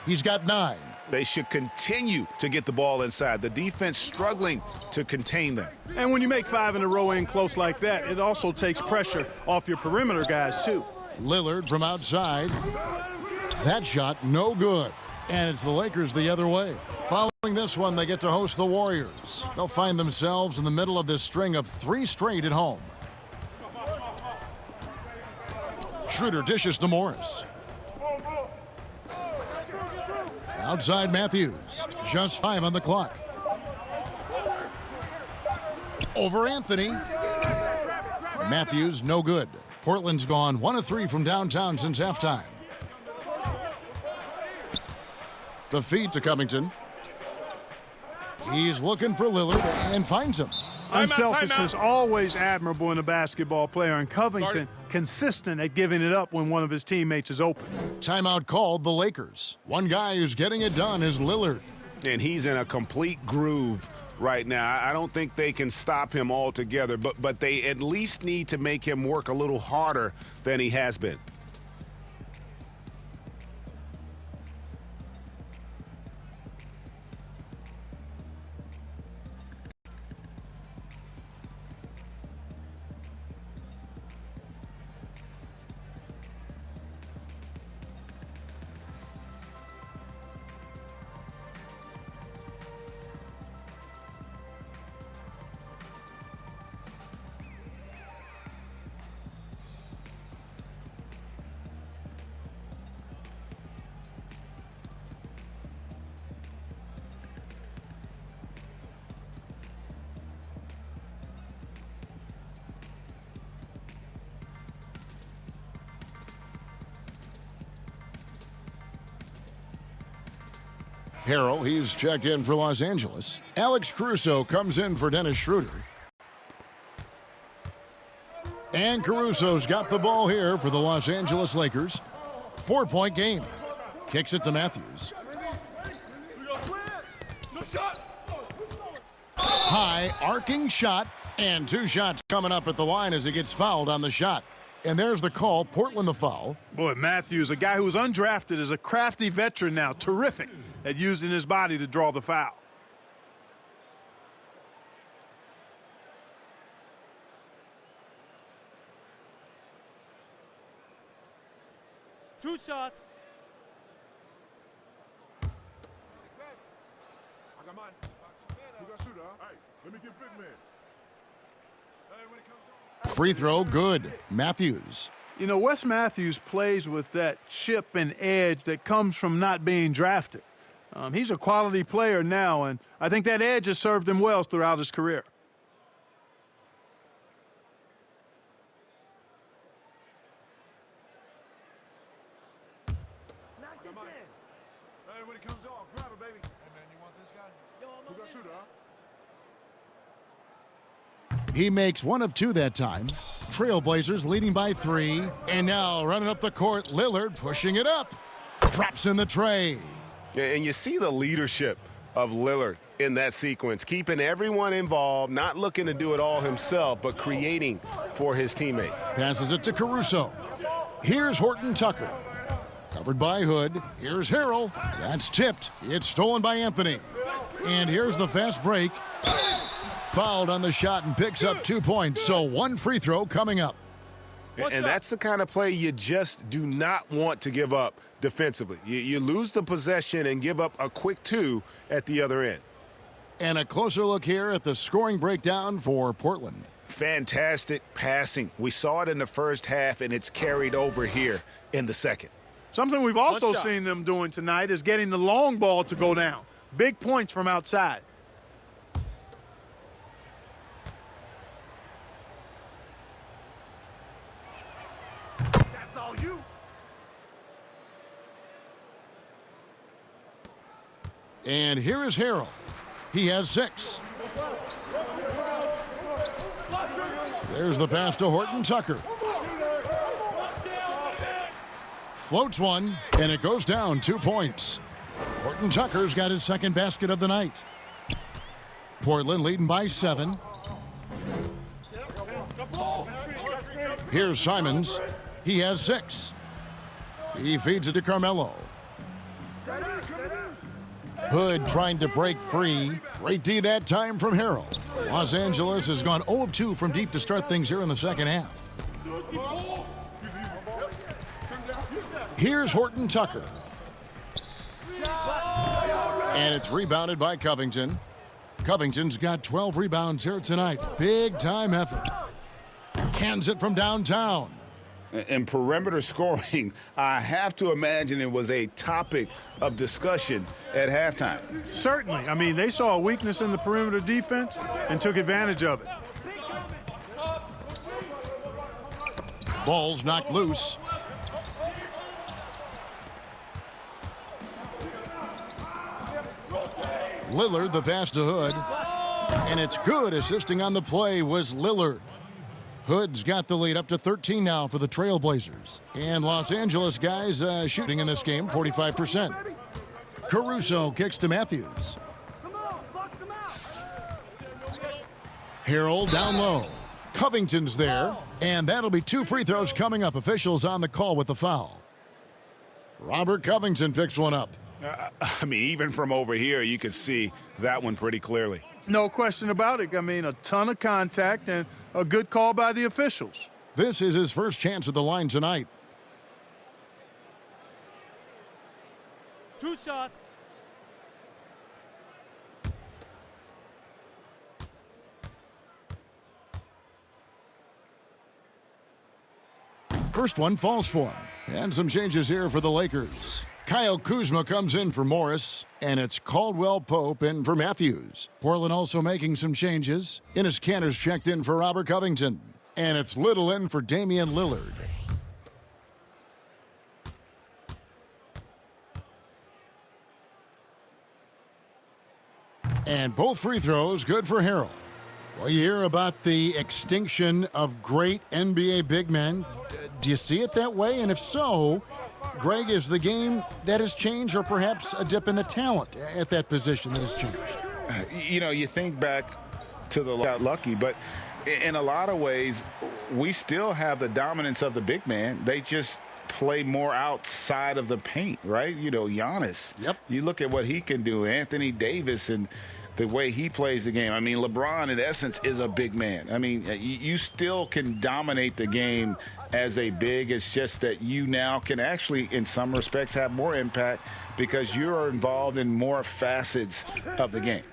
S2: He's got 9.
S3: They should continue to get the ball inside. The defense struggling to contain them.
S4: And when you make 5 in a row in close like that, it also takes pressure off your perimeter guys, too.
S2: Lillard from outside. That shot, no good. And it's the Lakers the other way. Following this one, they get to host the Warriors. They'll find themselves in the middle of this string of 3 straight at home. Schroeder dishes to Morris. Outside Matthews. Just 5 on the clock. Over Anthony. Matthews, no good. Portland's gone 1 of 3 from downtown since halftime. The feed to Covington. He's looking for Lillard and finds him.
S4: Unselfishness always admirable in a basketball player, and Covington consistent at giving it up when one of his teammates is open.
S2: Timeout called the Lakers. One guy who's getting it done is Lillard.
S3: And he's in a complete groove right now. I don't think they can stop him altogether, but they at least need to make him work a little harder than he has been.
S2: Harrell, he's checked in for Los Angeles. Alex Caruso comes in for Dennis Schroeder. And Caruso's got the ball here for the Los Angeles Lakers. 4-point game. Kicks it to Matthews. High arcing shot, and 2 shots coming up at the line as he gets fouled on the shot. And there's the call. Portland the foul.
S4: Boy, Matthews, a guy who was undrafted, is a crafty veteran now. Terrific at using his body to draw the foul.
S7: Two shots.
S2: I got mine. Who got shooter? All right, let me get big man. Free throw, good. Matthews.
S4: You know, Wes Matthews plays with that chip and edge that comes from not being drafted. He's a quality player now, and I think that edge has served him well throughout his career.
S2: When it comes off, grab it, baby. Hey, man, you want this guy? Who got shooter, huh? He makes 1 of 2 that time. Trailblazers leading by 3. And now running up the court, Lillard pushing it up. Drops in the tray.
S3: Yeah, and you see the leadership of Lillard in that sequence, keeping everyone involved, not looking to do it all himself, but creating for his teammate.
S2: Passes it to Caruso. Here's Horton Tucker. Covered by Hood. Here's Harrell. That's tipped. It's stolen by Anthony. And here's the fast break. Fouled on the shot and picks up 2 points. So 1 free throw coming up.
S3: And that's the kind of play you just do not want to give up defensively. You lose the possession and give up a quick 2 at the other end.
S2: And a closer look here at the scoring breakdown for Portland.
S3: Fantastic passing. We saw it in the first half, and it's carried over here in the second.
S4: Something we've also seen them doing tonight is getting the long ball to go down. Big points from outside. That's all you.
S2: And here is Harrell. He has 6. There's the pass to Horton Tucker. Floats one, and it goes down 2 points. Horton Tucker's got his second basket of the night. Portland leading by 7. Here's Simons. He has 6. He feeds it to Carmelo. Hood trying to break free. Great D that time from Harrell. Los Angeles has gone 0 of 2 from deep to start things here in the second half. Here's Horton Tucker. And it's rebounded by Covington. Covington's got 12 rebounds here tonight. Big time effort. Cans it from downtown.
S3: And perimeter scoring, I have to imagine it was a topic of discussion at halftime.
S4: Certainly. I mean, they saw a weakness in the perimeter defense and took advantage of it.
S2: Ball's knocked loose. Lillard, the pass to Hood. And it's good. Assisting on the play was Lillard. Hood's got the lead up to 13 now for the Trailblazers. And Los Angeles guys shooting in this game 45%. Caruso kicks to Matthews. Harrell down low. Covington's there. And that'll be 2 free throws coming up. Officials on the call with the foul. Robert Covington picks one up.
S3: I mean, even from over here, you could see that one pretty clearly.
S4: No question about it. I mean, a ton of contact and a good call by the officials.
S2: This is his first chance at the line tonight.
S11: 2 shots.
S2: First one falls for him. And some changes here for the Lakers. Kyle Kuzma comes in for Morris, and it's Caldwell Pope in for Matthews. Portland also making some changes. Enes Kanter's checked in for Robert Covington, and it's Little in for Damien Lillard. And both free throws good for Harrell. Well, you hear about the extinction of great NBA big men. Do you see it that way? And if so, Greg, is the game that has changed, or perhaps a dip in the talent at that position that has changed?
S3: You know, you think back to the got lucky, but in a lot of ways, we still have the dominance of the big man. They just play more outside of the paint, right? You know, Giannis.
S2: Yep.
S3: You look at what he can do. Anthony Davis and the way he plays the game. I mean, LeBron, in essence, is a big man. I mean, you still can dominate the game as a big. It's just that you now can actually, in some respects, have more impact because you're involved in more facets of the game.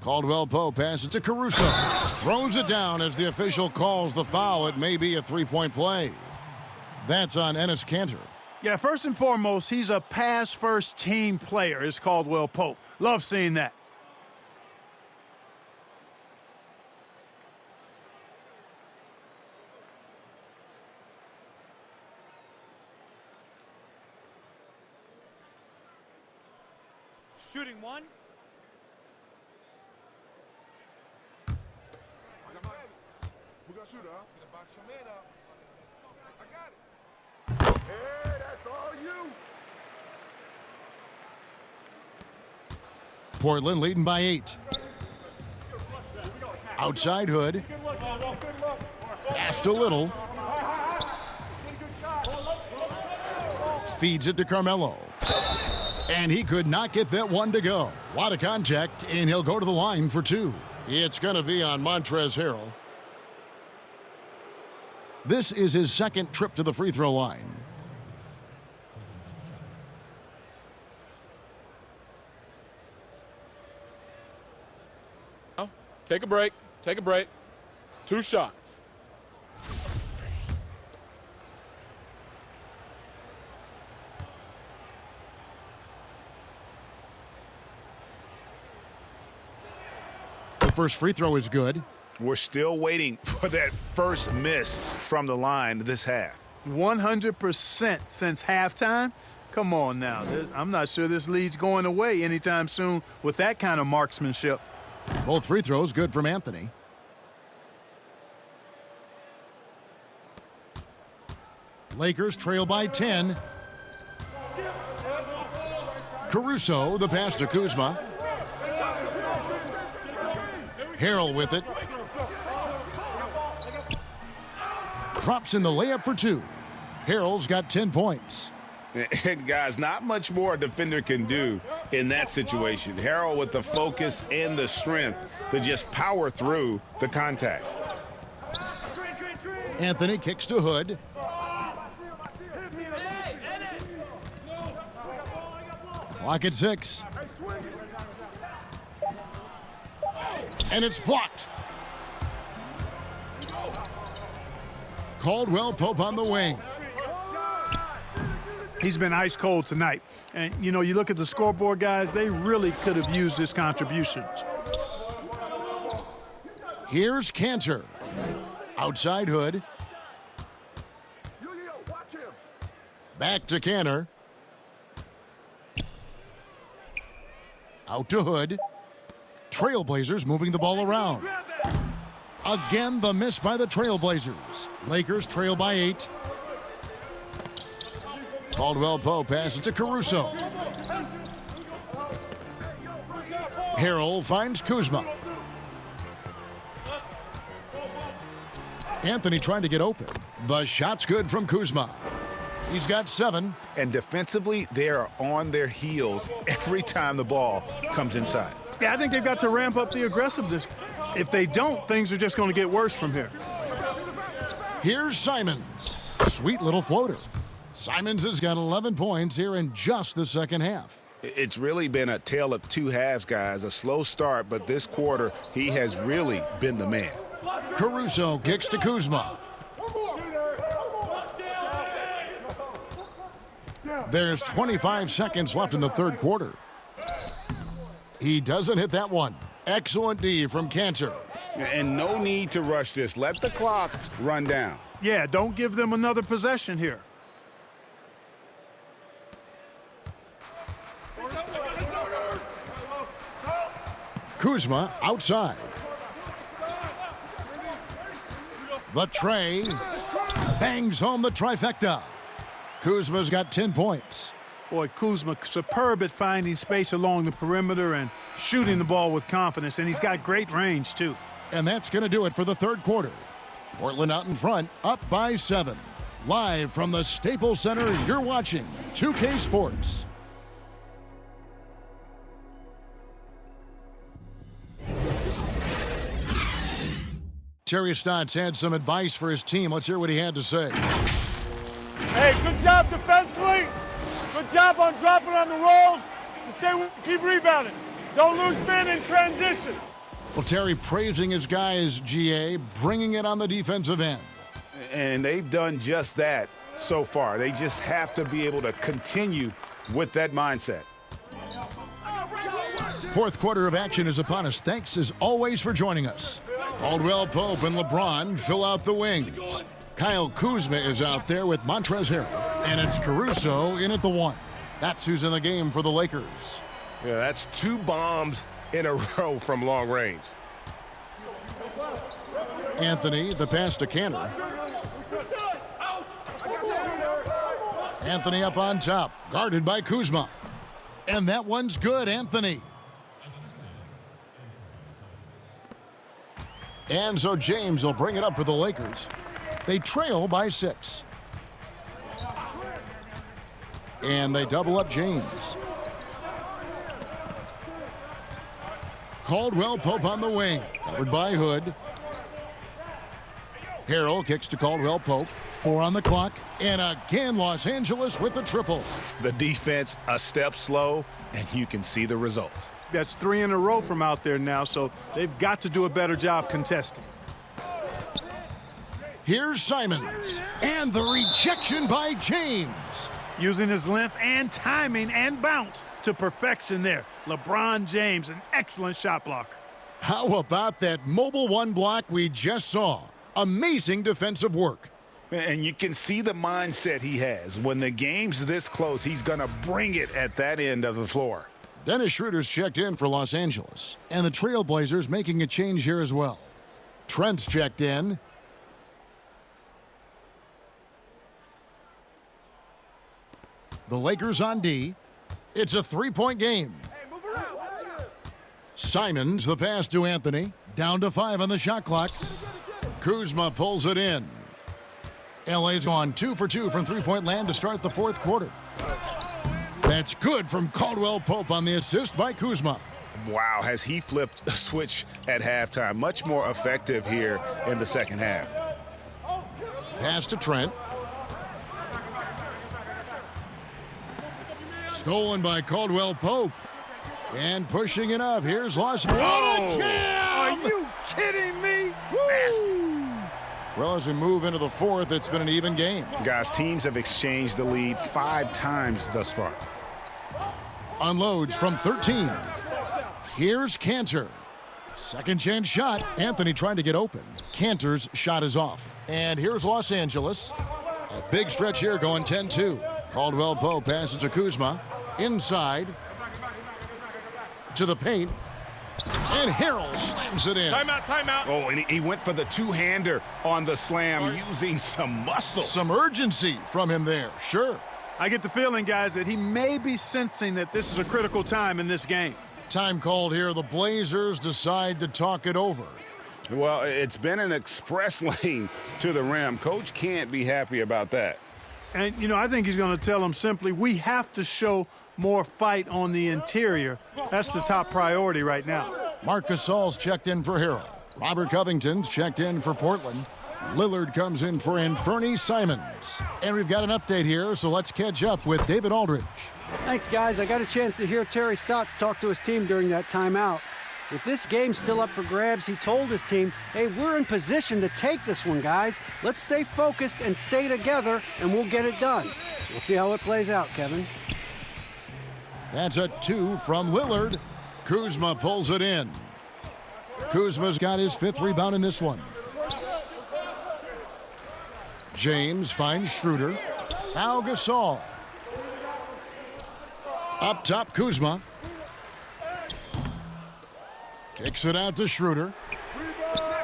S2: Caldwell Pope passes to Caruso. Throws it down as the official calls the foul. It may be a three-point play. That's on Enes Kanter.
S4: Yeah, first and foremost, he's a pass-first team player, is Caldwell Pope. Love seeing that.
S11: Shooting one.
S2: We got shooter, huh? Box your man up. I got it. Hey, that's all you. Portland leading by 8. Outside Hood. Passed a little. Feeds it to Carmelo. And he could not get that one to go. A lot of contact, and he'll go to the line for two. It's going to be on Montrezl Harrell. This is his second trip to the free throw line.
S6: Take a break. Take a break. 2 shots.
S2: The first free throw is good.
S3: We're still waiting for that first miss from the line this half.
S4: 100% since halftime? Come on now. I'm not sure this lead's going away anytime soon with that kind of marksmanship.
S2: Both free throws good from Anthony. Lakers trail by 10. Caruso, the pass to Kuzma. Harrell with it. Drops in the layup for 2. Harrell's got 10 points.
S3: And guys, not much more a defender can do in that situation. Harrell with the focus and the strength to just power through the contact.
S2: Anthony kicks to Hood. Clock at 6. And it's blocked. Caldwell Pope on the wing.
S4: He's been ice cold tonight. And, you know, you look at the scoreboard, guys, they really could have used his contributions.
S2: Here's Cantor. Outside Hood. Back to Cantor. Out to Hood. Trailblazers moving the ball around. Again, the miss by the Trailblazers. Lakers trail by 8. Caldwell Pope passes to Caruso. Harrell finds Kuzma. Anthony trying to get open. The shot's good from Kuzma. He's got 7.
S3: And defensively, they are on their heels every time the ball comes inside.
S4: Yeah, I think they've got to ramp up the aggressiveness. If they don't, things are just going to get worse from here.
S2: Here's Simons. Sweet little floater. Simons has got 11 points here in just the second half.
S3: It's really been a tale of 2 halves, guys. A slow start, but this quarter, he has really been the man.
S2: Caruso kicks to Kuzma. There's 25 seconds left in the third quarter. He doesn't hit that one. Excellent D from Cantor.
S3: And no need to rush this. Let the clock run down.
S4: Yeah, don't give them another possession here.
S2: Kuzma outside. The tray bangs home the trifecta. Kuzma's got 10 points.
S4: Boy, Kuzma, superb at finding space along the perimeter and shooting the ball with confidence, and he's got great range, too.
S2: And that's going to do it for the third quarter. Portland out in front, up by 7. Live from the Staples Center, you're watching 2K Sports. Terry Stotts had some advice for his team. Let's hear what he had to say.
S7: Hey, good job defensively. Good job on dropping on the rolls. Keep rebounding. Don't lose spin in transition.
S2: Well, Terry praising his guys, GA, bringing it on the defensive end.
S3: And they've done just that so far. They just have to be able to continue with that mindset.
S2: Fourth quarter of action is upon us. Thanks, as always, for joining us. Caldwell Pope and LeBron fill out the wings. Kyle Kuzma is out there with Montrezl Harrell. And it's Caruso in at the 1. That's who's in the game for the Lakers.
S11: Yeah, that's 2 bombs in a row from long range.
S2: Anthony, the pass to Cantor. Anthony up on top, guarded by Kuzma. And that one's good, Anthony. And so James will bring it up for the Lakers. They trail by 6. And they double up James. Caldwell Pope on the wing, covered by Hood. Harrell kicks to Caldwell Pope. 4 on the clock. And again, Los Angeles with the triple.
S3: The defense a step slow, and you can see the results.
S4: That's 3 in a row from out there now, so they've got to do a better job contesting.
S2: Here's Simons. And the rejection by James.
S4: Using his length and timing and bounce to perfection there. LeBron James, an excellent shot blocker.
S2: How about that mobile 1 block we just saw? Amazing defensive work.
S3: And you can see the mindset he has. When the game's this close, he's going to bring it at that end of the floor.
S2: Dennis Schroeder's checked in for Los Angeles. And the Trailblazers making a change here as well. Trent's checked in. The Lakers on D. It's a 3-point game. Simons, the pass to Anthony. Down to 5 on the shot clock. Kuzma pulls it in. LA's gone 2 for 2 from three-point land to start the 4th quarter. That's good from Caldwell Pope on the assist by Kuzma.
S3: Wow, has he flipped a switch at halftime. Much more effective here in the second half.
S2: Pass to Trent. Stolen by Caldwell Pope. And pushing it up. Here's Los Angeles.
S3: Oh,
S4: Are you kidding me?
S3: nasty.
S2: Well, as we move into the 4th, it's been an even game.
S3: Guys, teams have exchanged the lead 5 times thus far.
S2: Unloads from 13. Here's Cantor. Second chance shot. Anthony trying to get open. Cantor's shot is off. And here's Los Angeles. A big stretch here going 10-2. Caldwell Pope passes to Kuzma. Inside. To the paint. And Harrell slams it in.
S6: Timeout, timeout.
S3: Oh, and he went for the two-hander on the slam using some muscle.
S2: Some urgency from him there, sure.
S4: I get the feeling, guys, that he may be sensing that this is a critical time in this game.
S2: Time called here. The Blazers decide to talk it over.
S3: Well, it's been an express lane to the rim. Coach can't be happy about that.
S4: And, you know, I think he's going to tell them simply, we have to show more fight on the interior. That's the top priority right now.
S2: Marc Gasol's checked in for Harrell. Robert Covington's checked in for Portland. Lillard comes in for Anthony Simons. And we've got an update here, so let's catch up with David Aldridge.
S1: Thanks, guys. I got a chance to hear Terry Stotts talk to his team during that timeout. With this game still up for grabs, he told his team, hey, we're in position to take this one, guys. Let's stay focused and stay together, and we'll get it done. We'll see how it plays out, Kevin.
S2: That's a 2 from Lillard. Kuzma pulls it in. Kuzma's got his 5th rebound in this one. James finds Schroeder. Now Gasol. Up top, Kuzma. Kicks it out to Schroeder.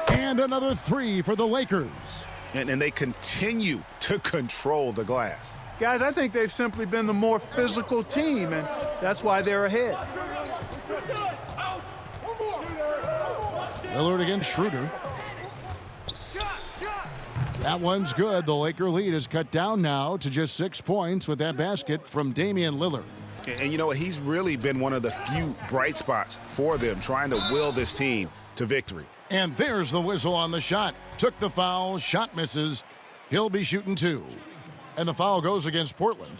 S2: And another 3 for the Lakers.
S3: And they continue to control the glass.
S4: Guys, I think they've simply been the more physical team, and that's why they're ahead.
S2: Lillard against Schroeder. That one's good. The Laker lead is cut down now to just 6 points with that basket from Damien Lillard.
S3: And you know what? He's really been one of the few bright spots for them, trying to will this team to victory.
S2: And there's the whistle on the shot. Took the foul. Shot misses. He'll be shooting 2. And the foul goes against Portland.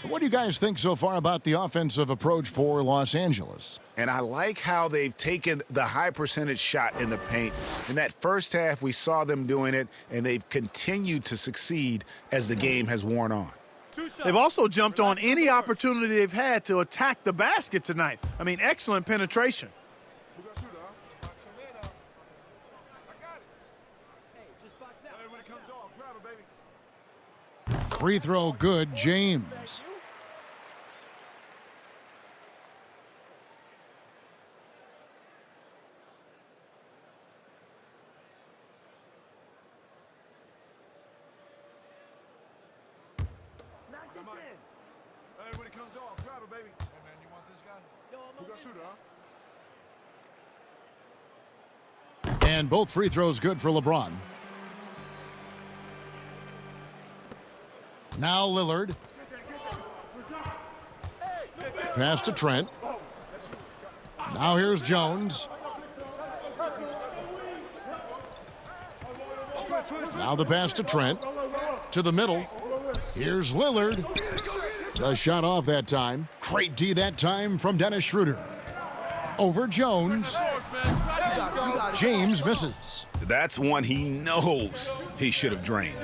S2: What do you guys think so far about the offensive approach for Los Angeles?
S3: And I like how they've taken the high percentage shot in the paint. In that first half, we saw them doing it, and they've continued to succeed as the game has worn on.
S4: They've also jumped on any opportunity they've had to attack the basket tonight. I mean, excellent penetration.
S2: Free throw good, James. And both free throws good for LeBron. Now Lillard. Pass to Trent. Now here's Jones. Now the pass to Trent. To the middle. Here's Lillard. The shot off that time. Great D that time from Dennis Schroeder. Over Jones. James misses.
S3: That's one he knows he should have drained.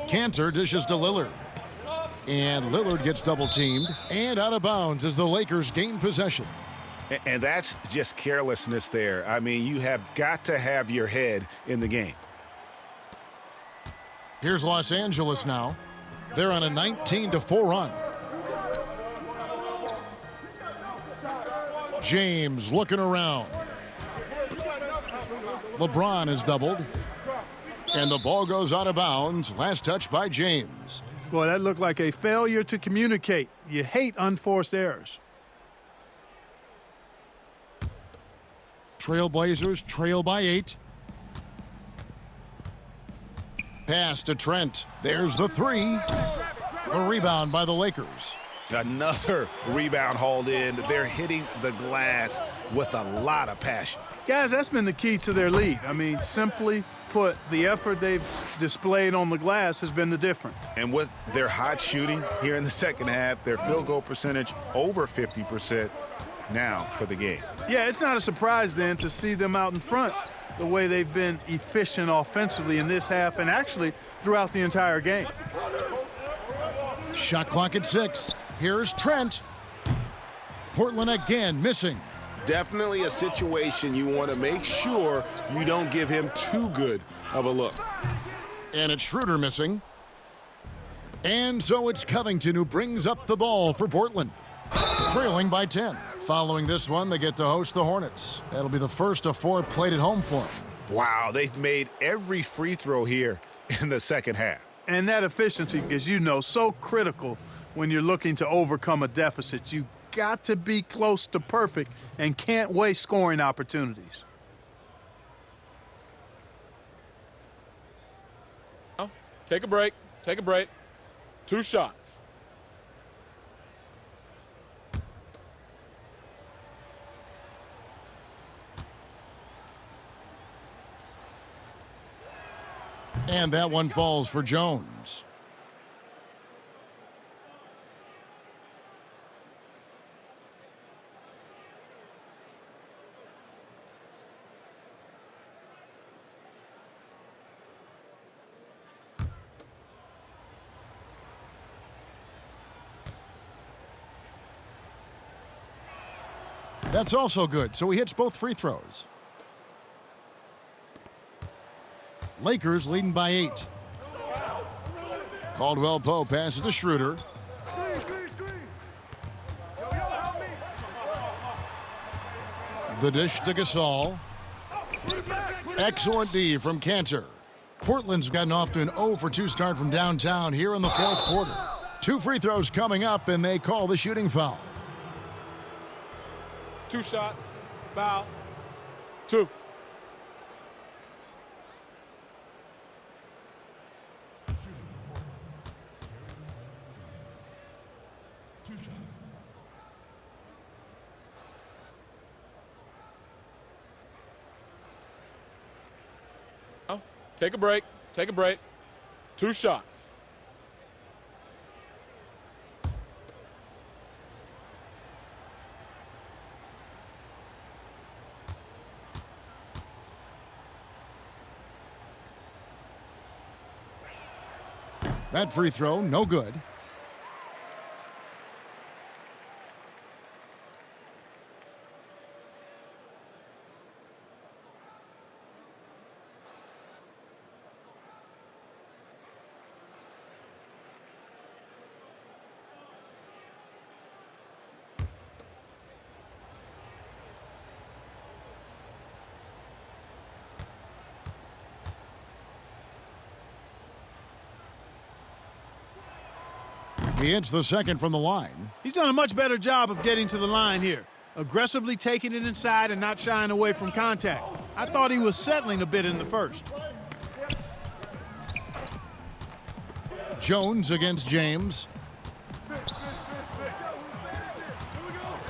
S2: Cantor dishes to Lillard. And Lillard gets double-teamed and out of bounds as the Lakers gain possession.
S3: And that's just carelessness there. I mean, you have got to have your head in the game.
S2: Here's Los Angeles now. They're on a 19-4 run. James looking around. LeBron is doubled. And the ball goes out of bounds. Last touch by James.
S4: Boy, that looked like a failure to communicate. You hate unforced errors.
S2: Trailblazers trail by 8. Pass to Trent. There's the 3. A rebound by the Lakers.
S3: Another rebound hauled in. They're hitting the glass with a lot of passion.
S4: Guys, that's been the key to their lead. I mean, simply put, the effort they've displayed on the glass has been the difference.
S3: And with their hot shooting here in the second half, their field goal percentage over 50% now for the game.
S4: Yeah, it's not a surprise then to see them out in front the way they've been efficient offensively in this half and actually throughout the entire game.
S2: Shot clock at 6. Here's Trent. Portland again missing.
S3: Definitely a situation you want to make sure you don't give him too good of a look.
S2: And it's Schroeder missing. And so it's Covington who brings up the ball for Portland. Trailing by 10. Following this one, they get to host the Hornets. That'll be the first of 4 played at home for them.
S3: Wow, they've made every free throw here in the second half.
S4: And that efficiency, as you know, so critical when you're looking to overcome a deficit. You got to be close to perfect and can't waste scoring opportunities.
S6: Take a break. Take a break. 2 shots.
S2: And that one falls for Jones. That's also good, so he hits both free throws. Lakers leading by 8. Caldwell Pope passes to Schroeder. The dish to Gasol. Excellent D from Cantor. Portland's gotten off to an 0-for-2 start from downtown here in the 4th quarter. 2 free throws coming up, and they call the shooting foul.
S6: 2 shots. Foul. 2. Take a break. Take a break. 2 shots.
S2: That free throw, no good. He hits the second from the line.
S4: He's done a much better job of getting to the line here. Aggressively taking it inside and not shying away from contact. I thought he was settling a bit in the first.
S2: Jones against James.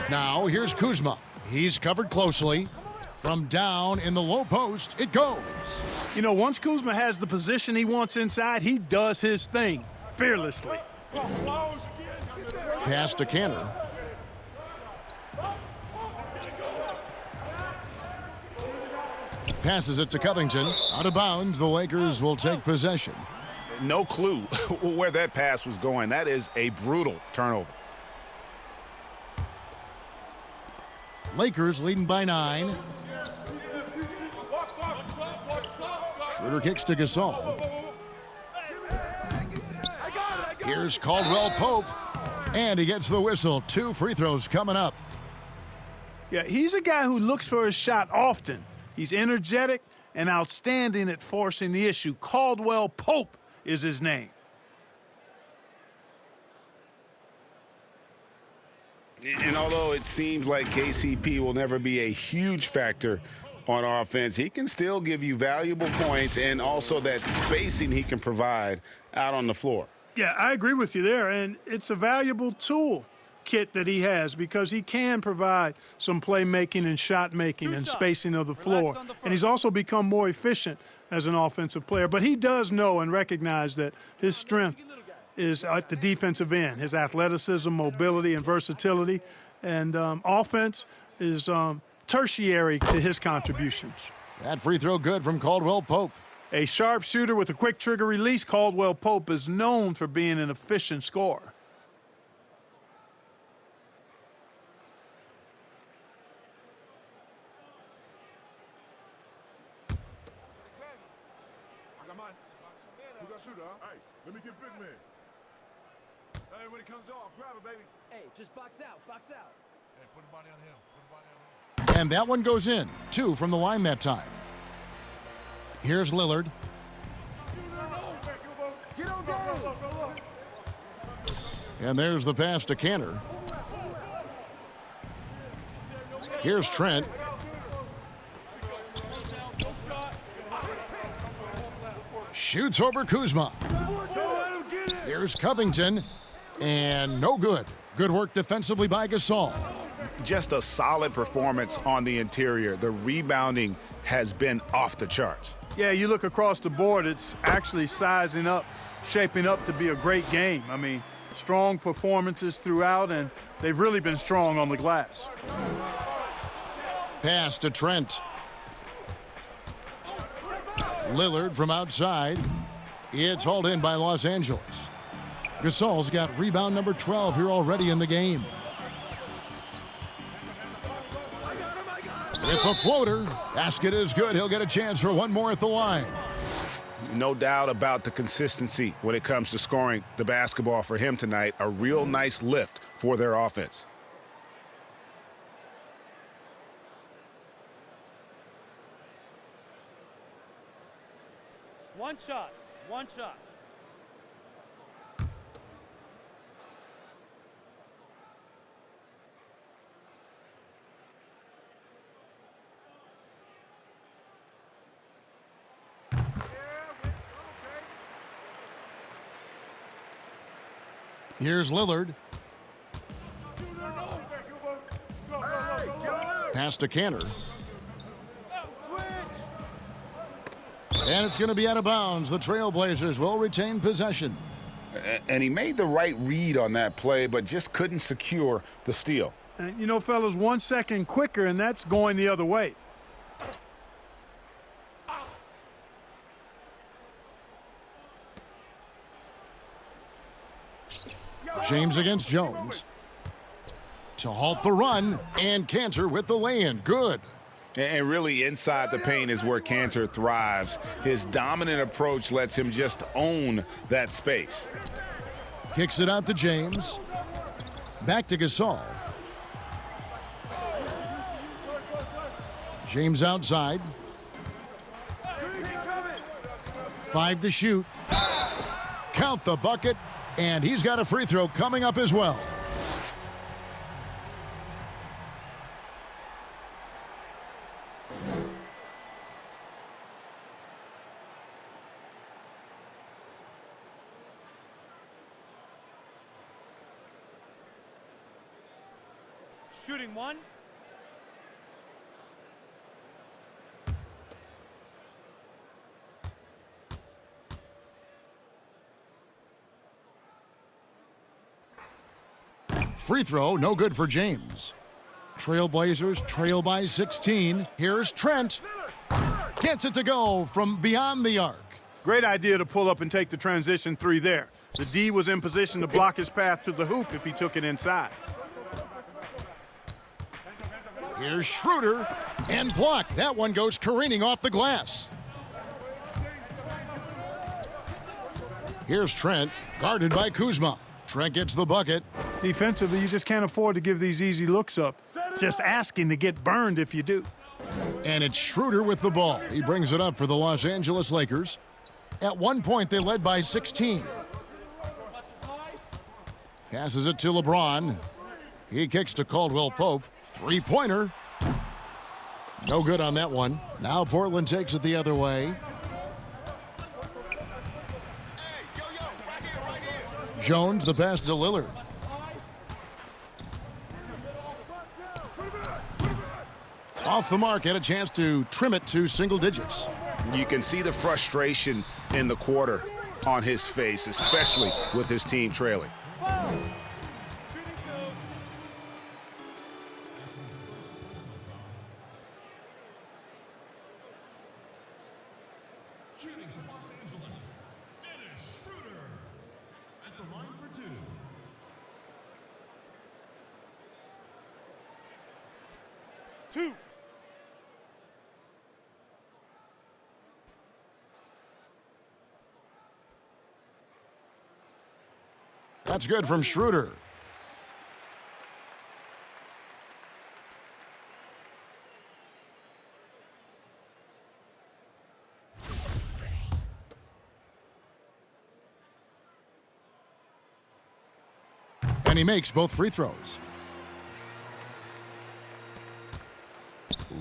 S2: Now here's Kuzma. He's covered closely. From down in the low post, it goes.
S4: You know, once Kuzma has the position he wants inside, he does his thing fearlessly.
S2: Pass to Cantor. Passes it to Covington. Out of bounds, the Lakers will take possession.
S3: No clue where that pass was going. That is a brutal turnover.
S2: Lakers leading by 9. Schroeder kicks to Gasol. Here's Caldwell Pope, and he gets the whistle. 2 free throws coming up.
S4: Yeah, he's a guy who looks for his shot often. He's energetic and outstanding at forcing the issue. Caldwell Pope is his name.
S3: And although it seems like KCP will never be a huge factor on offense, he can still give you valuable points and also that spacing he can provide out on the floor.
S4: Yeah, I agree with you there, and it's a valuable tool kit that he has because he can provide some playmaking and shot making and spacing of the floor. And he's also become more efficient as an offensive player. But he does know and recognize that his strength is at the defensive end, his athleticism, mobility, and versatility. And offense is tertiary to his contributions.
S2: That free throw good from Caldwell Pope.
S4: A sharp shooter with a quick trigger release, Caldwell Pope is known for being an efficient scorer.
S7: Let me get big man. Hey, when he comes off, grab it, baby.
S12: Hey, just box out, box out.
S7: Hey, put a body on him. Put a body on him.
S2: And that one goes in. 2 from the line that time. Here's Lillard.
S7: Get on down.
S2: And there's the pass to Cantor. Here's Trent. Shoots over Kuzma. Here's Covington. And no good. Good work defensively by Gasol.
S3: Just a solid performance on the interior. The rebounding has been off the charts.
S4: Yeah, you look across the board, it's actually sizing up, shaping up to be a great game. I mean, strong performances throughout, and they've really been strong on the glass.
S2: Pass to Trent. Lillard from outside. It's hauled in by Los Angeles. Gasol's got rebound number 12 here already in the game. With the floater, basket is good. He'll get a chance for one more at the line.
S3: No doubt about the consistency when it comes to scoring the basketball for him tonight. A real nice lift for their offense.
S12: One shot, one shot.
S2: Here's Lillard. Pass to Cantor. And it's going to be out of bounds. The Trailblazers will retain possession.
S3: And he made the right read on that play, but just couldn't secure the steal.
S4: And, you know, fellas, 1 second quicker, and that's going the other way.
S2: James against Jones. To halt the run, and Cantor with the lay-in. Good.
S3: And really inside the paint is where Cantor thrives. His dominant approach lets him just own that space.
S2: Kicks it out to James. Back to Gasol. James outside. 5 to shoot. Count the bucket. And he's got a free throw coming up as well.
S12: Shooting one.
S2: Free throw, no good for James. Trailblazers trail by 16. Here's Trent. Gets it to go from beyond the arc.
S4: Great idea to pull up and take the transition three there. The D was in position to block his path to the hoop if he took it inside.
S2: Here's Schroeder, and blocked. That one goes careening off the glass. Here's Trent, guarded by Kuzma. Trent gets the bucket.
S4: Defensively, you just can't afford to give these easy looks up. Just asking to get burned if you do.
S2: And it's Schroeder with the ball. He brings it up for the Los Angeles Lakers. At one point, they led by 16. Passes it to LeBron. He kicks to Caldwell Pope. Three-pointer. No good on that one. Now Portland takes it the other way. Jones, the pass to Lillard. Off the mark, had a chance to trim it to single digits.
S3: You can see the frustration in the quarter on his face, especially with his team trailing.
S2: Shooting for Los Angeles, Dennis Schroeder at the line for two.
S7: Two.
S2: That's good from Schroeder. And he makes both free throws.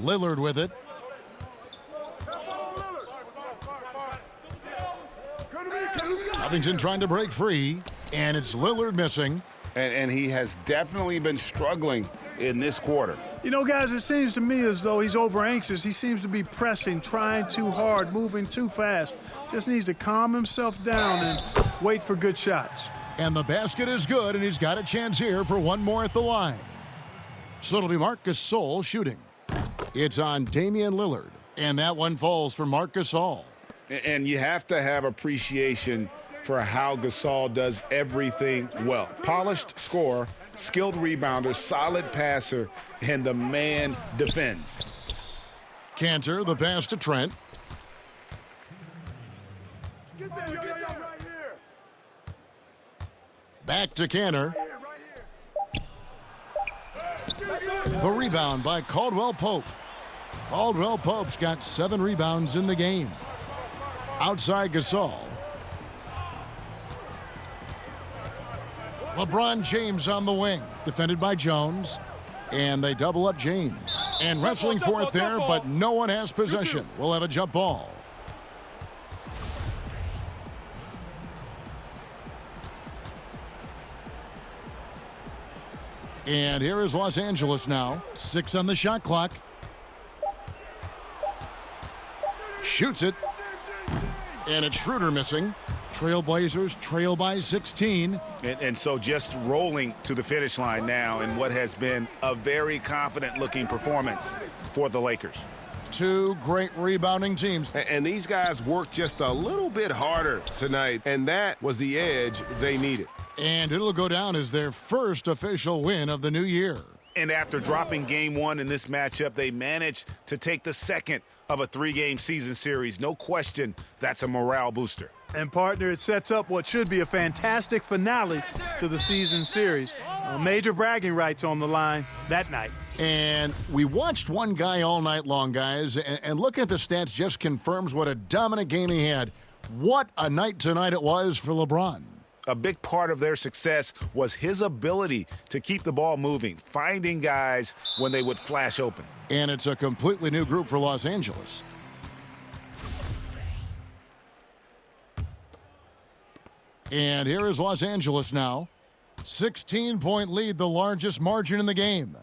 S2: Lillard with it. Covington trying to break free, and it's Lillard missing.
S3: And he has definitely been struggling in this quarter.
S4: You know, guys, it seems to me as though he's over anxious. He seems to be pressing, trying too hard, moving too fast. Just needs to calm himself down and wait for good shots.
S2: And the basket is good, and he's got a chance here for one more at the line. So it'll be Marc Gasol shooting. It's on Damien Lillard, and that one falls for Marc Gasol.
S3: And you have to have appreciation for how Gasol does everything well. Polished scorer, skilled rebounder, solid passer, and the man defends.
S2: Cantor, the pass to Trent. Back to Cantor. The rebound by Caldwell Pope. Caldwell Pope's got 7 rebounds in the game. Outside Gasol. LeBron James on the wing, defended by Jones. And they double up James. And wrestling for it there, but no one has possession. We'll have a jump ball. And here is Los Angeles now. 6 on the shot clock. Shoots it. And it's Schroeder missing. Trailblazers trail by 16.
S3: And so just rolling to the finish line now in what has been a very confident-looking performance for the Lakers.
S2: 2 great rebounding teams.
S11: And these guys worked just a little bit harder tonight, and that was the edge they needed.
S2: And it'll go down as their first official win of the new year.
S3: And after dropping game 1 in this matchup, they managed to take the second of a 3-game season series. No question, that's a morale booster.
S4: And, partner, it sets up what should be a fantastic finale to the season series. Major bragging rights on the line that night.
S2: And we watched one guy all night long, guys, and looking at the stats just confirms what a dominant game he had. What a night tonight it was for LeBron.
S3: A big part of their success was his ability to keep the ball moving, finding guys when they would flash open.
S2: And it's a completely new group for Los Angeles. And here is Los Angeles now. 16-point lead, the largest margin in the game.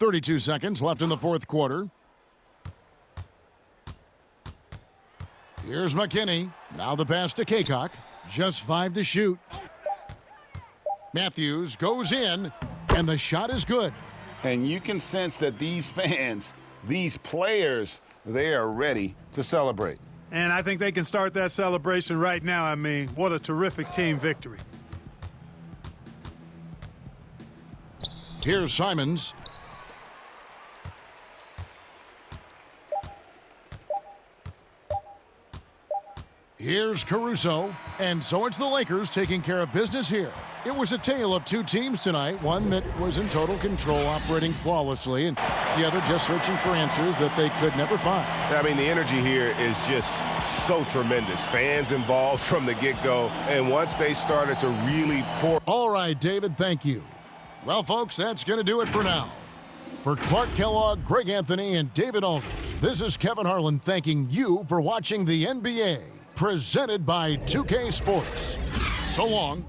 S2: 32 seconds left in the fourth quarter. Here's McKinney. Now the pass to Kaycock. Just 5 to shoot. Matthews goes in, and the shot is good.
S3: And you can sense that these fans, these players, they are ready to celebrate.
S4: And I think they can start that celebration right now. I mean, what a terrific team victory.
S2: Here's Simons. Here's Caruso. And so it's the Lakers taking care of business here. It was a tale of two teams tonight, one that was in total control, operating flawlessly, and the other just searching for answers that they could never find.
S11: I mean, the energy here is just so tremendous. Fans involved from the get-go, and once they started to really pour.
S2: All right, David, thank you. Well, folks, that's going to do it for now. For Clark Kellogg, Greg Anthony, and David Aldridge, this is Kevin Harlan thanking you for watching the NBA, presented by 2K Sports. So long.